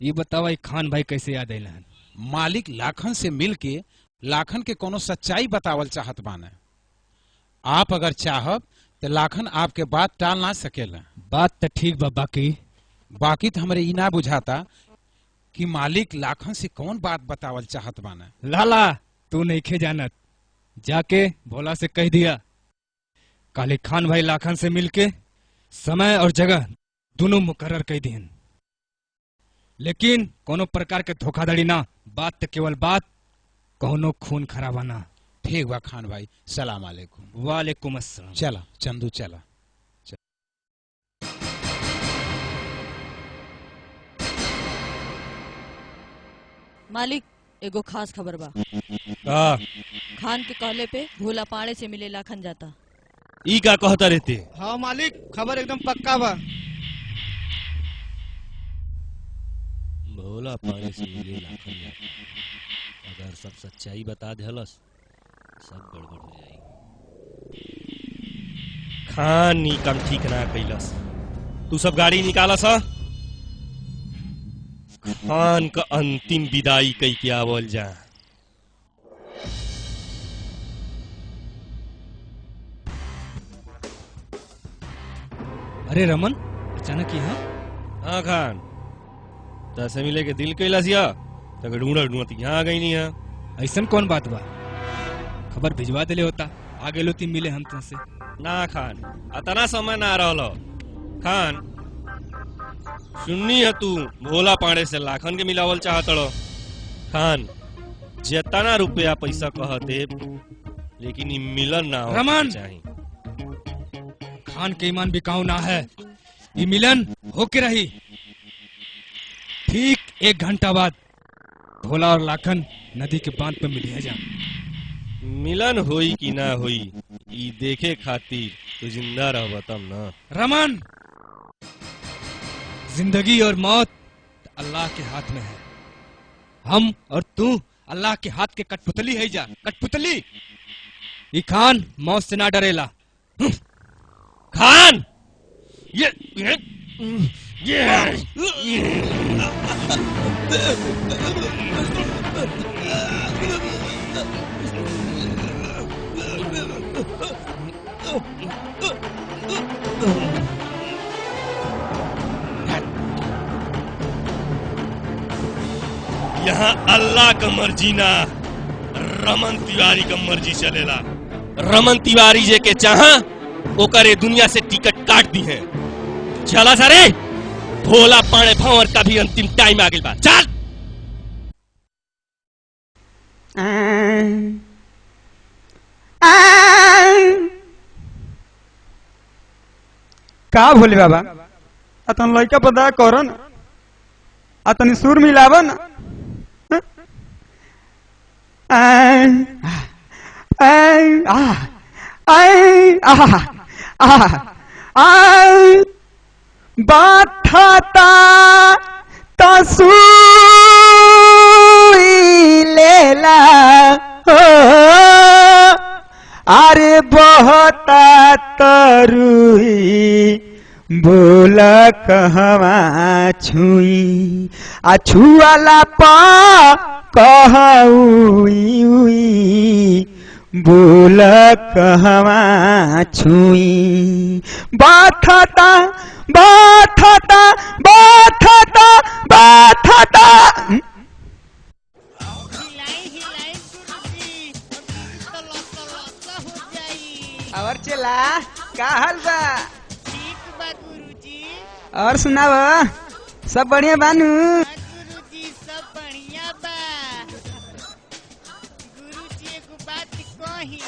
ये बतावा ये खान भाई कैसे याद आइल? मालिक लाखन से मिल के लाखन के कोनो सच्चाई बतावल चाहत बाने। आप अगर चाहब तो लाखन आपके बात टाल ना सकेला। बात तो ठीक बा, बाकी तो हमरे ई ना बुझाता कि मालिक लाखन से कौन बात बतावल चाहत बाने। लाला, तू नहीं खे जानत, जाके भोला से कह दिया काले खान भाई लाखन से मिलके समय और जगह दोनों मुकर्रर कह दिहन। लेकिन कोनो प्रकार के धोखाधड़ी ना, बात तो केवल बात, कोनो खून खराबा ना। ठीक बा खान भाई, सलाम अलैकुम। वालेकुम अस्सलाम। चला चंदू चला। मालिक एगो खास खबर बा। का? खान के कहले पे भोला पाड़े से मिले लाखन जाता। ई का कहता रहते? हाँ मालिक, खबर एकदम पक्का बा। भोला पाड़े से मिले लाखन जाता। अगर सब सच्चाई बता देहलस सब गड़बड़ हो जाएगी। खान नी काम ठीक ना कैलस। तू सब गाड़ी निकालस ह? खान का अंतिम विदाई कई के आवल जा। अरे रमन, अचानक यहाँ? हाँ खान, तसे मिले के दिल कैलस या तक ढूंढत ढूंढत यहाँ आ गई नहीं है। ऐसन कौन बात बा? खबर भिजवा देले होता, आगे लोती मिले हम तुमसे। ना खान, अतना समय ना रहलो। खान, सुननी है तू भोला पाड़े से लाखन के मिलावल चाहत रहो। खान, जितना रुपया पैसा कह दे, लेकिन ये मिलन ना हो रमन! चाहिए। खान के ईमान बिकाऊ ना है, ये मिलन होके रही। ठीक 1 घंटा बाद भोला और लाखन नदी के बांध पे मिलिया जा। मिलन होई कि ना होई, ये देखे खातिर तू जिंदा रह तब ना। रमन, जिंदगी और मौत अल्लाह के हाथ में है। हम और तू अल्लाह के हाथ के कठपुतली है जा, कठपुतली। ये खान मौत से ना डरेला। खान, ये यहाँ अल्लाह का मर्जी ना रमन तिवारी का मर्जी चलेला। रमन तिवारी जे के चाहा ओकर ए दुनिया से टिकट काट दी है। चला सारे, भोला पाड़े भंवर का भी अंतिम टाइम आ गई बा। चल। का भोले बाबा, अतन लड़का पता करो न, अतन सुर मिलाव न। बाठता तसुई लेला हो, अरे बहता तरुई बोला कहवा छुई, आ छुआला पा कहउई बोला कहवा छुई। बाठता बाठता बाठता बाठता। और चला का हाल बा? ठीक बा गुरुजी। और सुनाव, सब बढ़िया बानू? गुरुजी सब बढ़िया बा। गुरुजी एगो बात कही।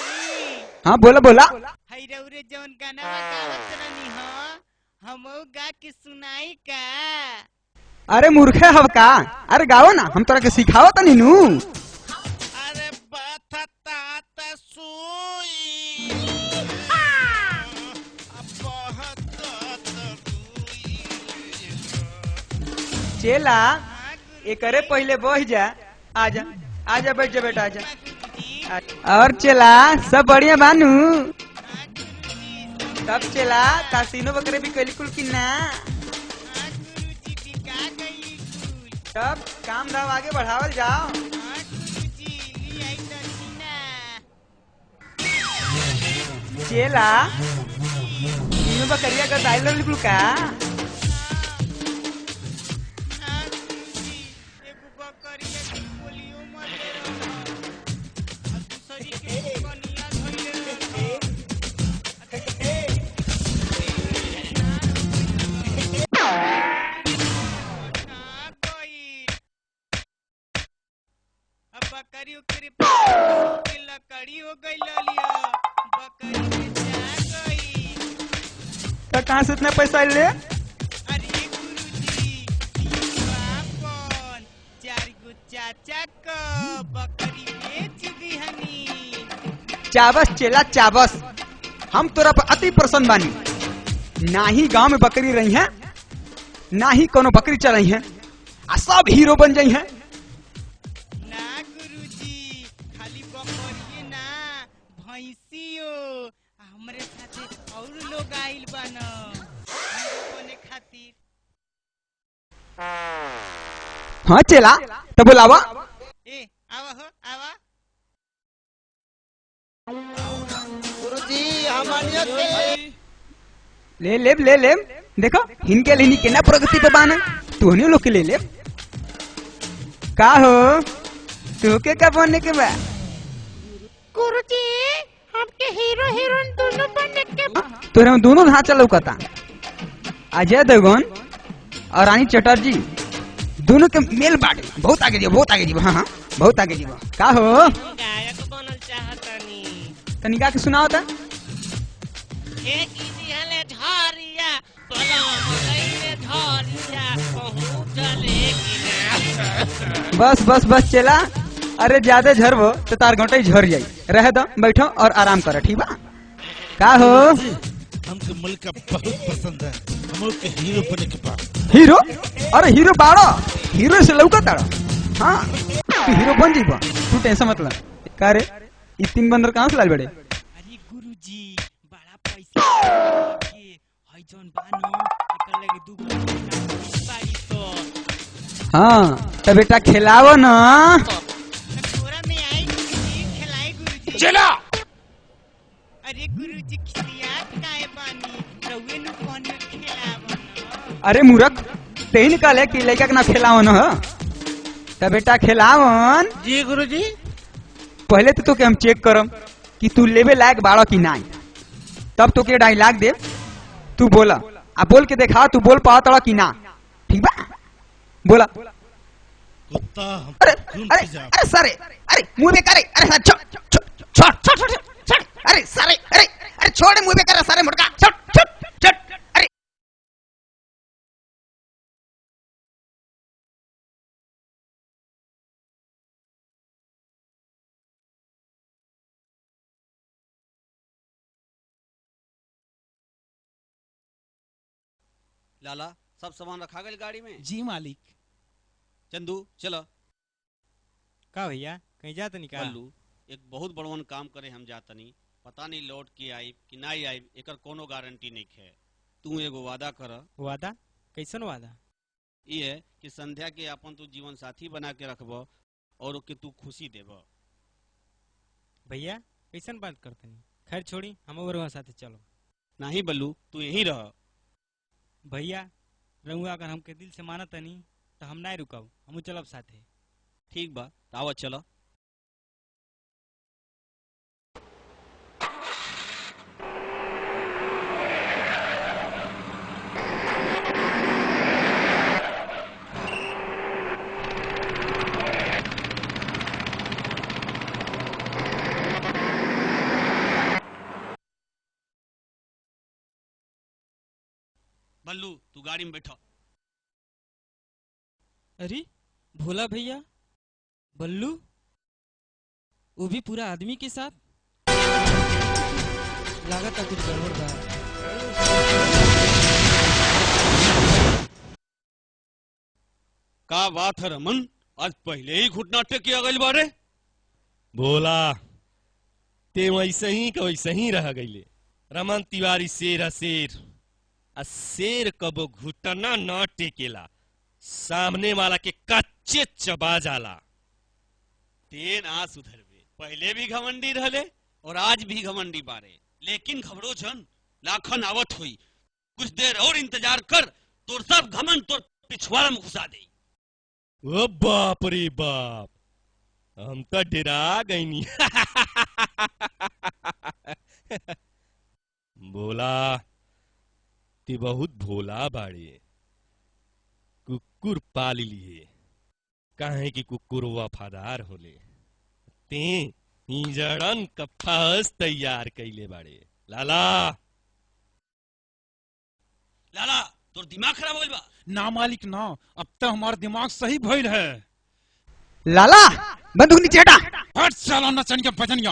हाँ बोला बोला। हई रउरे जवन गाना गावत रहनी हो, हमहू गा के सुनाई का? अरे मूर्खे हव का? अरे गाओ ना, हम तोरा के सिखाओ तनी नु। अरे बाठता तसुई चेला एकरे पहले बह जा। आजा आजा, बैठ जा बेटा, आजा। और चेला सब बढ़िया बानू? तब चेला तासीनो बकरे भी कैली कुल की ना? तब काम धाम आगे बढ़ावल जाओ। चेला तीनों बकरिया का दाइल निकलू का? लकड़ी हो गई लिया, बकरी में जा गई। तो कहाँ से इतना पैसा ले? अरे गुरुजी, 4 गो चाचा को बकरी बेच दिहनी। चाबस चेला चाबस, हम तोरा पर अति प्रसन्न बानी। ना ही गांव में बकरी रही है, ना ही कोनो बकरी चलाई है, आ सब हीरो बन जाई है। ना गुरुजी, खाली बकरिए ना भैंसियो हमरे साथे और लोग आइल बन हीरो बने खातिर। हाँ चेला तो बुलावा। ए आवा हो आवा। गुरुजी हमानिया से ले ले देखो इनके लिए केना प्रगति पे बाने, तू नहीं लोग के ले ले। का हो तू के का बनने के बा? गुरुजी हमके हीरो हीरोइन दोनों बनने के बा। तोरे में दोनों ढांचा लौकता, अजय देवगन और रानी चटर्जी दोनों के मेल बाटे। बहुत आगे जीव, बहुत आगे जीव। हाँ बहुत आगे जीव। का हो गायक बनल चाहतनी। तनिका के सुनाओ ता। एक दिहले धारिया पलम लइले धारिया कहूं चले कि बस बस बस चला। अरे ज्यादा झरबो तो तार घंटे झर जाई। रह दो, बैठो और आराम करो, ठीक बा? का हो हमके मलिका बहुत पसंद है, हम के हीरो बने के बाद। हीरो? अरे हीरो बाड़ो, हीरो से लौका ताड़ो। हाँ तू हीरो बन जीबो, तू टेंशन मत ले। का रे ई तीन बंदर कहाँ से लाल बड़े? अरे गुरुजी बड़ा पैसा के हई जोन बानो एकर लगे दू बाड़ी तो। हाँ तो बेटा खिलाओ ना। थोड़ा में आई गुरुजी खिलाई गुरुजी। चला। अरे गुरुजी खिलियात काहे बानी रउए नु कोन में खिलावन। अरे मूर्ख, तेही निकाल है कि लड़का के ना खिलाओ ना। तो बेटा खिलावन। जी गुरुजी। पहले तो के हम चेक करम कि तू लेवे लायक बाड़ो कि नहीं, तब तो के डायलॉग दे। तू बोला, अब बोल के देखा तू बोल पाओ तड़ा कि ना, ठीक बा? बोला। कुत्ता अरे अरे अरे सारे, अरे मुंह में करे, अरे छोड़ छोड़ छोड़ छोड़ छोड़ छोड़, अरे सारे, अरे अरे छोड़ मुंह में करे सारे मुर्गा, छोड़ छोड़ छोड़। अरे लाला सब सामान रखा गया गाड़ी में? जी मालिक। चंदू चलो। का भैया कहीं जात नहीं का? बल्लू एक बहुत बड़वन काम करे हम जातनी, पता नहीं लौट के आई कि नहीं आई, एकर कोनो गारंटी नहीं है। तू एगो वादा कर। वादा? कैसन वादा? ये है कि संध्या के अपन तू जीवन साथी बना के रखब और ओके तू खुशी देब। भैया कैसन बात करतनी? खैर छोड़ी, हम और साथे चलो। नहीं बल्लू तू यहीं रह। भैया रहुआ अगर हमके दिल से मानत नहीं तो हम नहीं रुकाऊ, हम चलब साथे। ठीक बा तावा चलो। बल्लू तू गाड़ी में बैठो। अरे भोला भैया, बल्लू, वो भी पूरा आदमी के साथ। लागत कुछ गड़बड़ बा। का बात है रमन, आज पहले ही घुटना टेक गई बारे। भोला ते वैसे ही का वैसे ही रह गईले। रमन तिवारी शेर है शेर, आ शेर कबो घुटना न टेकेला, सामने वाला के कच्चे चबा जाला। ते ना सुधरबे, पहले भी घमंडी रहले और आज भी घमंडी बारे। लेकिन घबरो जन, लाखन आवत हुई, कुछ देर और इंतजार कर, तोर सब घमंड तोर पिछवाड़ा में घुसा दे। ओ बाप रे बाप, हम तो डरा गईनी। बोला ते बहुत भोला बाड़े, कुकुर पाल लिए, काहे कि कुकुर वफादार होले। ते हिजड़न का फांस तैयार कैले बाड़े। लाला लाला तोर दिमाग खराब होइल बा। ना मालिक ना, अब तक हमारा दिमाग सही भइल है। लाला बंदूक नीचे हटा। हट साला नचनिया बजनिया,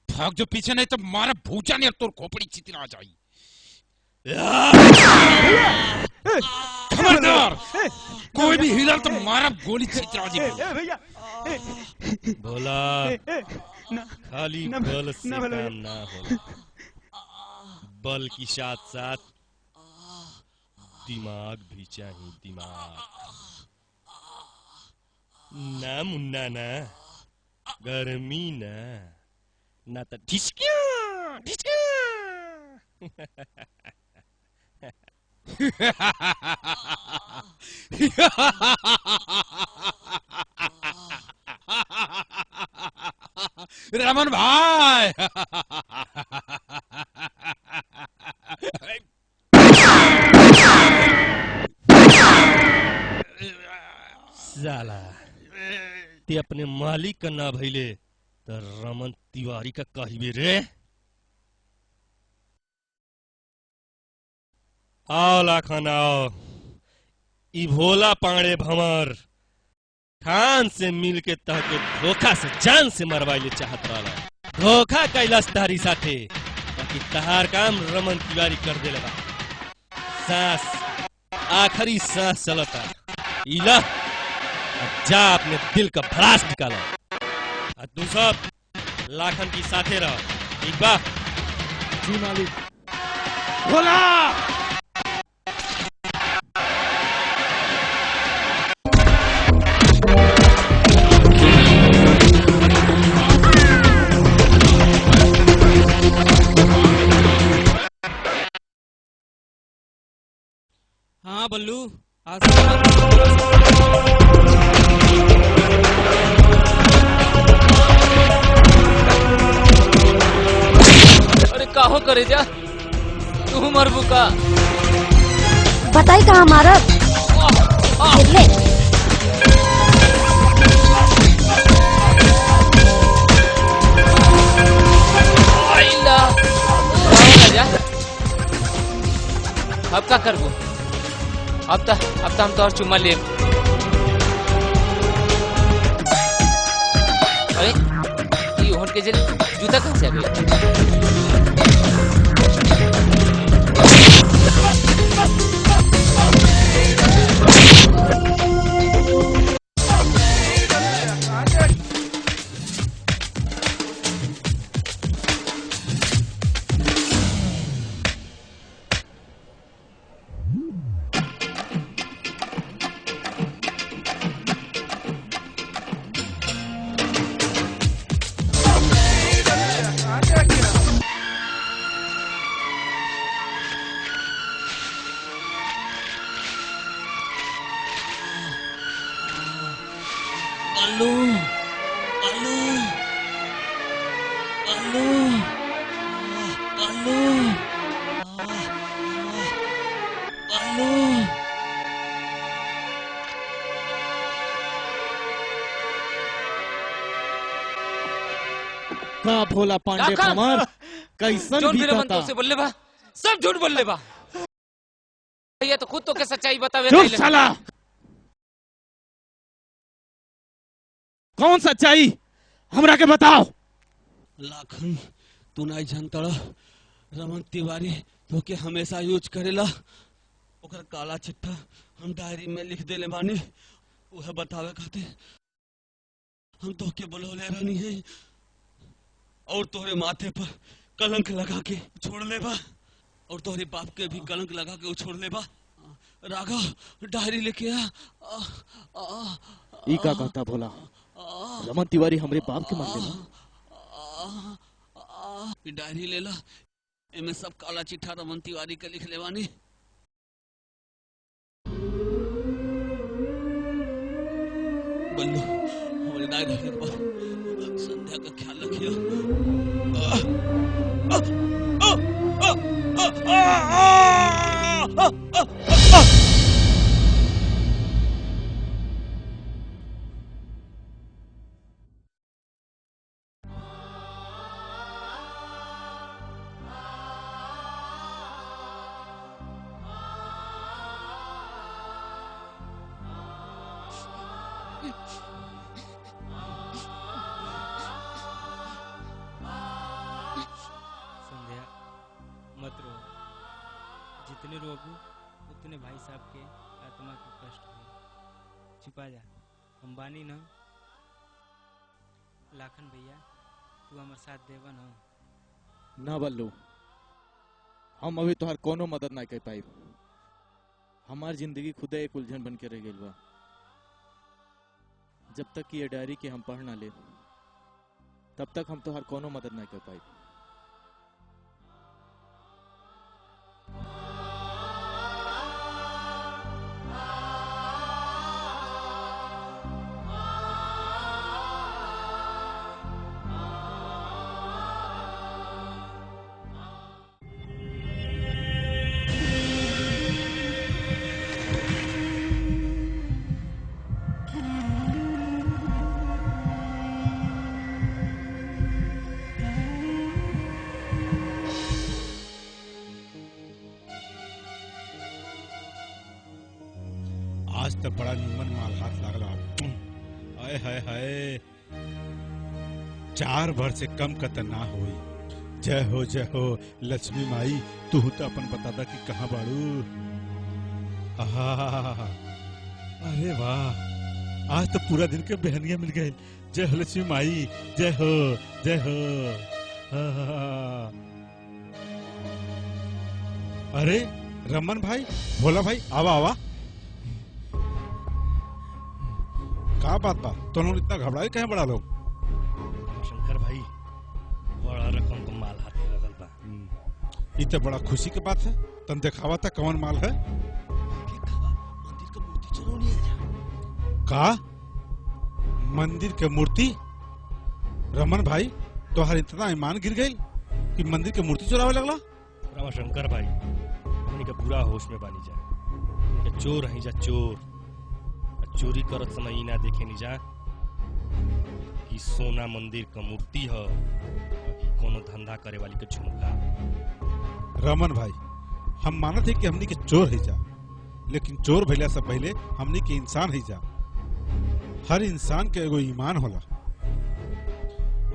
भाग जो पीछे, नहीं तो मारा भूचा नहीं तोर खोपड़ी चितरा जाई। खबरदार, कोई भी हिला तो मारा गोली चितरा जाई। भैया भोला खाली बल से काम ना हो, बल की साथ साथ दिमाग भी चाहिए। दिमाग ना मुन्ना ना, गर्मी ना, ना तो ठिसक्या ठिसक्या। रमन भाई साला ते अपने मालिक का ना भइले तो रमन तिवारी का कहिबे रे। आओ लाखन आओ, ई भोला पांडे भंवर खान से मिल के तहके धोखा से जान से मरवाइले चाहत वाला। धोखा कैलाश तारी साथे, बाकी तहार काम रमन तिवारी कर देले बा। सांस आखिरी सांस चलता, इला जा अपने दिल का भड़ास निकालो। और तू सब लाखन की साथे रहो, ठीक बा? जी मालिक। भोला हाँ बल्लू, अरे काहो करे जा तू मरबू का? बताई कहाँ मारा ले। अब का करबू? अब तो हम तो और चुम्मा ले। अरे ये होट के जेल जूता कहाँ से आ गया? बल्लू बल्लू बल्लू बल्लू बल्लू। का भोला पांडे भंवर कैसन झूठ भी मेरे मन कहता। तो से बोले बा, सब झूठ बोले बा। ये तो खुद तो के सच्चाई बतावे। चुप साला, कौन सच्चाई हमरा के बताओ। लाखन तू नहीं जानता रमन तिवारी तो के हमेशा यूज करेला। ओकर काला चिट्ठा हम डायरी में लिख देले बानी, वह बतावे खातिर हम तो के बुलौले रहनी है और तोहरे माथे पर कलंक लगा के छोड़ ले बा, और तोहरे बाप के भी कलंक लगा के छोड़ ले बा। राघव डायरी लेके आ। ई का कहता भोला, रमन तिवारी हमरे बाप के मानते ना। डायरी ले ला, एमे सब काला चिट्ठा रमन तिवारी के लिख लेवानी। बल्लू हमारे डायरी के बाद संध्या का ख्याल रखियो। रोबू उतने भाई साहब के आत्मा को कष्ट हो। छुपा जा, हम बानी न। लाखन भैया तू हमार साथ देवा न। ना बल्लू, हम अभी तोहर कोनो मदद ना कर पाई। हमार जिंदगी खुदे एक उलझन बन के रह गई बा। जब तक कि ये डायरी के हम पढ़ ना ले तब तक हम तोहर कोनो मदद ना कर पाई। आज तो बड़ा निमन माल हाथ लागला। आए हाय हाय, 4 भर से कम कत ना होई। जय हो लक्ष्मी माई, तू तो अपन बता दा कि कहाँ बाड़ू। आहा, अरे वाह, आज तो पूरा दिन के बहनिया मिल गए। जय हो लक्ष्मी माई, जय हो जय हो। अरे रमन भाई, भोला भाई, आवा आवा। का बात बा, तो इतना घबराए कहे बड़ा लोग? शंकर भाई, बड़ा रकम का माल हाथ में लगल बा। ये तो बड़ा खुशी की बात है। तुम दिखावा था कौन माल है? का मंदिर के मूर्ति? रमन भाई, तोहर इतना ईमान गिर गई कि मंदिर के मूर्ति चुरावे लगला? शंकर भाई, हमनी के पूरा होश में बानी जा। हमनी के चोर हई जा, चोर। चोरी करत समय ही ना देखे नहीं जा कि सोना मंदिर का मूर्ति है, कोनो धंधा करे वाली के झुमका। रमन भाई, हम मानत है कि हमनी के चोर है जा, लेकिन चोर भइला से पहले हमनी के इंसान है जा। हर इंसान के एगो ईमान होला।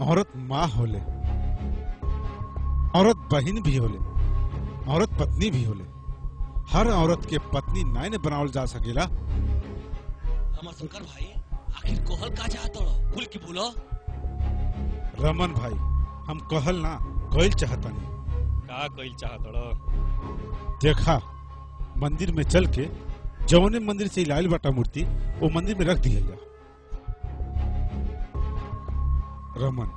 औरत माँ होले, औरत बहन भी होले, औरत पत्नी भी होले। हर औरत के पत्नी नाय ने बनावल जा सकेला। शंकर भाई, आखिर कहल का चाहत हो? खुल के बोलो। रमन भाई, हम कहल ना कइल चाहतनी। का कइल चाहत हो? देखा, मंदिर में चल के जौने मंदिर से लाइल बाटा मूर्ति वो मंदिर में रख दिया जा। रमन,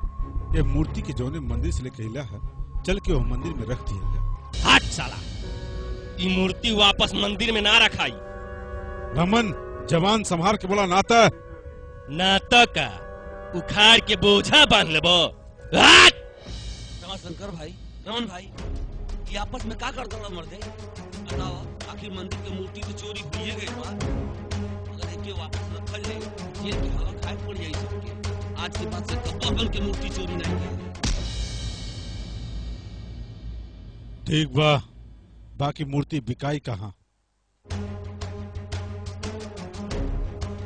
ये मूर्ति के जौने मंदिर से लेके हिला है, चल के वो मंदिर में रख दिया जा। हट साला, ये मूर्ति वापस मंदिर में ना रखाई। रमन, जवान संभार के बोला। नाता का उखाड़ के बोझा बांध लेबो। शंकर भाई, रमन भाई, ये आपस में का कर दो मर्दे? बताओ, आखिर मंदिर की मूर्ति तो चोरी हुई गई बा। अगर एके वापस रखल जाए, जेल की हवा खाए पड़ जाई सबके। आज के बाद से कब्बन की मूर्ति चोरी नहीं की। ठीक बा, बाकी मूर्ति बिकाई कहाँ?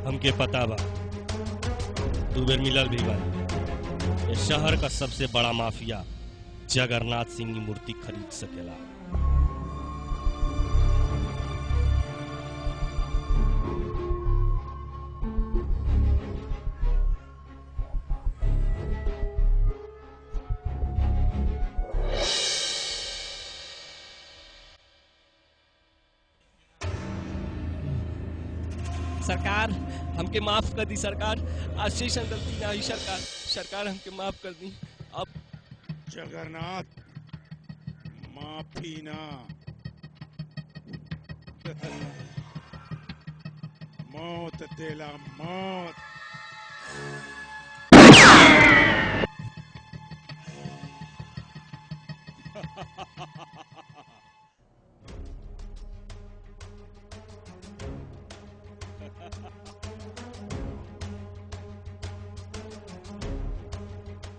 हमके पता बा, 2 बेर मिलल भी बा। ये शहर का सबसे बड़ा माफिया जगन्नाथ सिंह की मूर्ति खरीद सकेला। सरकार, हमके माफ कर दी सरकार। आज से गलती ना हुई सरकार। सरकार, हमके माफ कर दी। अब जगन्नाथ, माफी ना। मौत तेला मौत।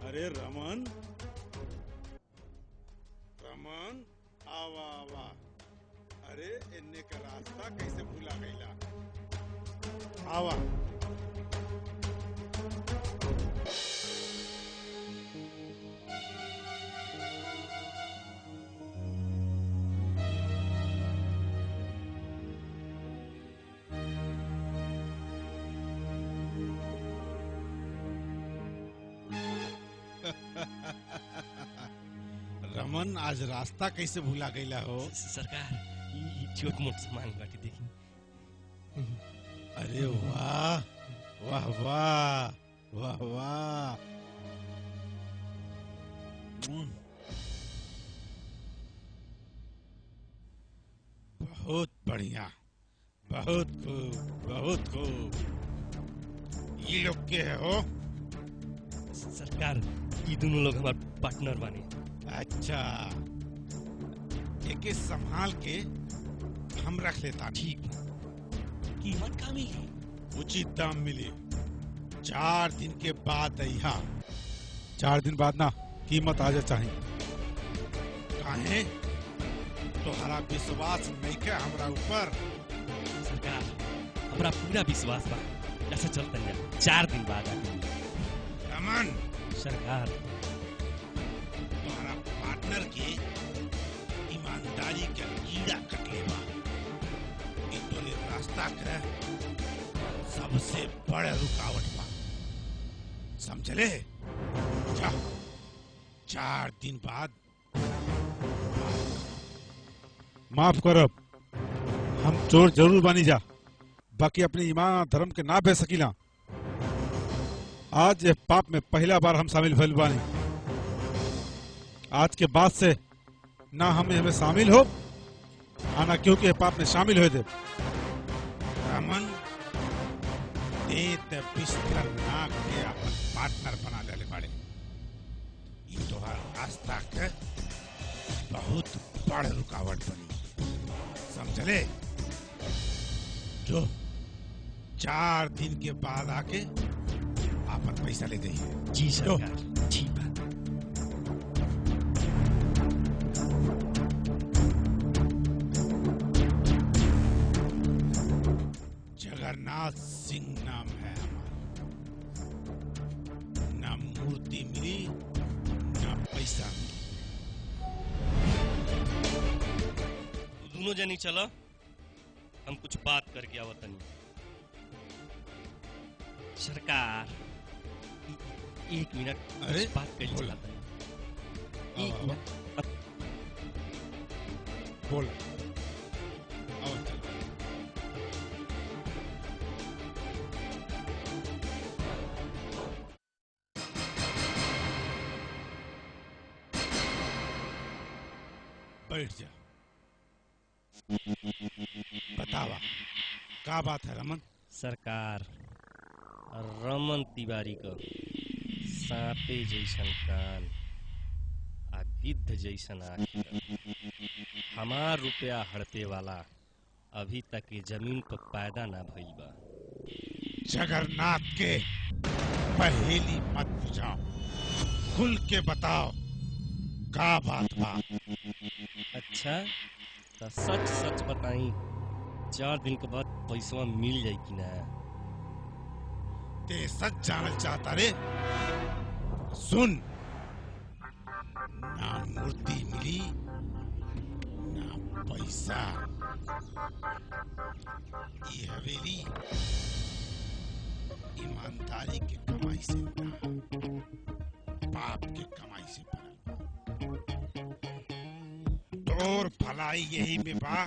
अरे रमन, रमन, आवा आवा। अरे इन्ने का रास्ता कैसे भूला गईला? आवा। रमन आज रास्ता कैसे भूला गईला हो? सरकार ई छोट मोट सामान बाटी देखी। अरे वाह वाह वाह वाह वाह। बहुत बढ़िया, बहुत खूब, बहुत खूब। ये लोग के हो? सरकार ये दोनों लोग हमारे पार्टनर बने। अच्छा, एक संभाल के हम रख लेता। ठीक, कीमत का मिली? उचित दाम मिली। 4 दिन के बाद यहाँ। 4 दिन बाद ना कीमत आ जा चाहिए। काहे? तोहरा विश्वास नहीं के हमरा ऊपर? सरकार हमरा पूरा विश्वास बा। ऐसा चलता है 4 दिन बाद आके। रमन सरकार तुम्हारा पार्टनर के ईमानदारी के कीड़ा कटले बा। ये तोरे रास्ता के सबसे बड़ा रुकावट बा, समझले? जा 4 दिन बाद माफ करब। हम चोर जरूर बनी जा, बाकी अपने ईमान और धर्म के ना बह सकीला। आज ये पाप में पहला बार हम शामिल भइल बानी। आज के बाद से ना हम हमें शामिल हो आना क्योंकि ये पाप में शामिल हो दे। रमन देत बिस्तर नाक के अपन पार्टनर बना ले बाड़े। ये तोहार रास्ता के बहुत बड़ रुकावट बनी, समझले? जो 4 दिन के बाद आके आपन पैसा ले जाइए। जी सरकार, ठीक है। जगन्नाथ सिंह नाम है हमारा। ना मूर्ति मिली ना पैसा मिली। दोनों जनी चलो, हम कुछ बात करके आवतनी। सरकार 1 मिनट अरे बात कर चला। 1 मिनट बोल। बैठ जा। बतावा का बात है रमन? सरकार रमन तिवारी का सांपे जैसन कान आ गिद्ध जैसन आँख, हमार रुपया हड़पे वाला अभी तक ये जमीन पर पैदा ना भइल बा। जगन्नाथ के पहेली मत बुझाओ, खुल के बताओ का बात बा। अच्छा तो सच सच बताई, 4 दिन के बाद पैसा मिल जाए कि ना? ते सच जानल चाहता रे? सुन, ना मूर्ति मिली ना पैसा। ये हवेली ईमानदारी के कमाई से ना, पाप के कमाई से बनल। तोर भलाई यही में बा,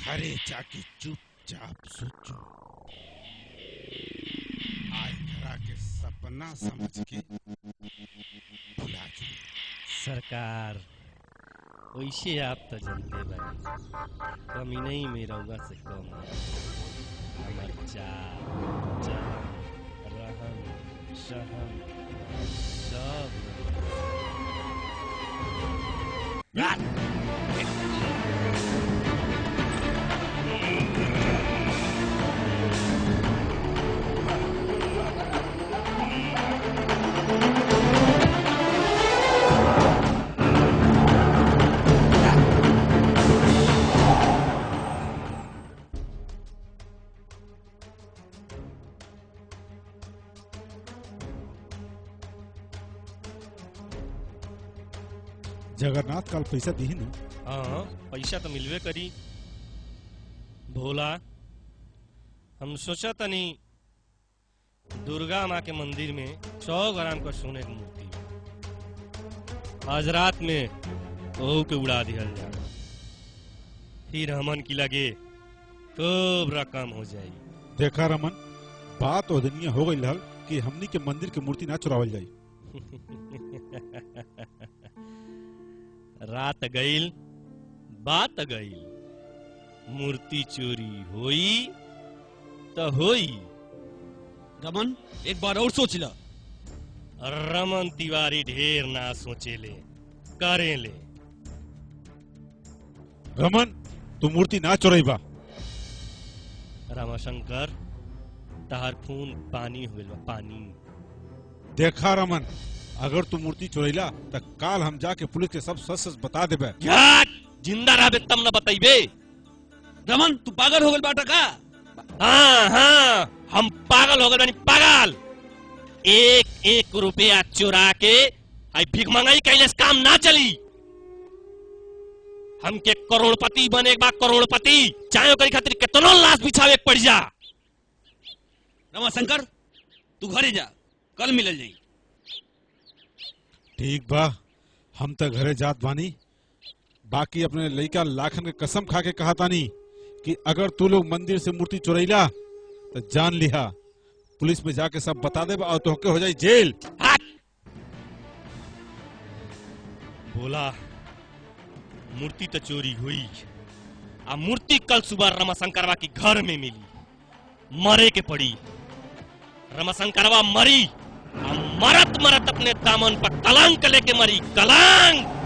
घरे जाके चुपचाप सोचो। आइंदा के सपना समझ के भुला जो। सरकार वैसे आप तो जानते बानी, कमी नहीं मेरा हुआ से कम है। हमार चाल चलन रहन सहन सब जगन्नाथ कल पैसा दी ना? हाँ पैसा तो मिलवे करी। भोला हम सोचा तनी दुर्गा माँ के मंदिर में 100 ग्राम का सोने की मूर्ति आज रात में ओहू के उड़ा दिया जा, फिर हमन की लगे तो रकम हो जाई। देखा रमन, बात ओदनिया हो गई हल कि हमनी के मंदिर के मूर्ति ना चुरावल जाई। रात गईल बात गईल, मूर्ति चोरी होई तो होई। रमन एक बार और सोच ला। रमन तिवारी ढेर ना सोचेले, करेले। रमन तू मूर्ति ना चुराइबा। रामाशंकर तहार खून पानी हो गइल बा, पानी। देखा रमन, अगर तू मूर्ति चुरैला तो काल हम जाके पुलिस के सब सच सच बता देबे। जिंदा रहबे तब न बताइबे। रमन तू पागल हो गइल बाटा का? हाँ हाँ, हम पागल हो गए बानी, पागल। एक एक रुपया चुरा के आई भीख मंगाई कैले से काम ना चली। हमके करोड़पति बने बा, करोड़पति। चाहे ओकरी खातिर केतनो लाश बिछावे पड़ जा। रमाशंकर तू घरे जा, कल मिलल जाई। ठीक बा, हम तो घरे जात बानी। बाकी अपने लड़का लाखन के कसम खा के कहा तानी कि अगर तू लोग मंदिर से मूर्ति चुरैला तो जान लिहा, पुलिस में जाके सब बता दे और तोहके हो जाई जेल। बोला मूर्ति तो चोरी हुई, आ मूर्ति कल सुबह रमाशंकरवा की घर में मिली। मरे के पड़ी। रमाशंकरवा मरी, आ मरत मरत अपने दामन पर कलंक लेके मरी, कलंक।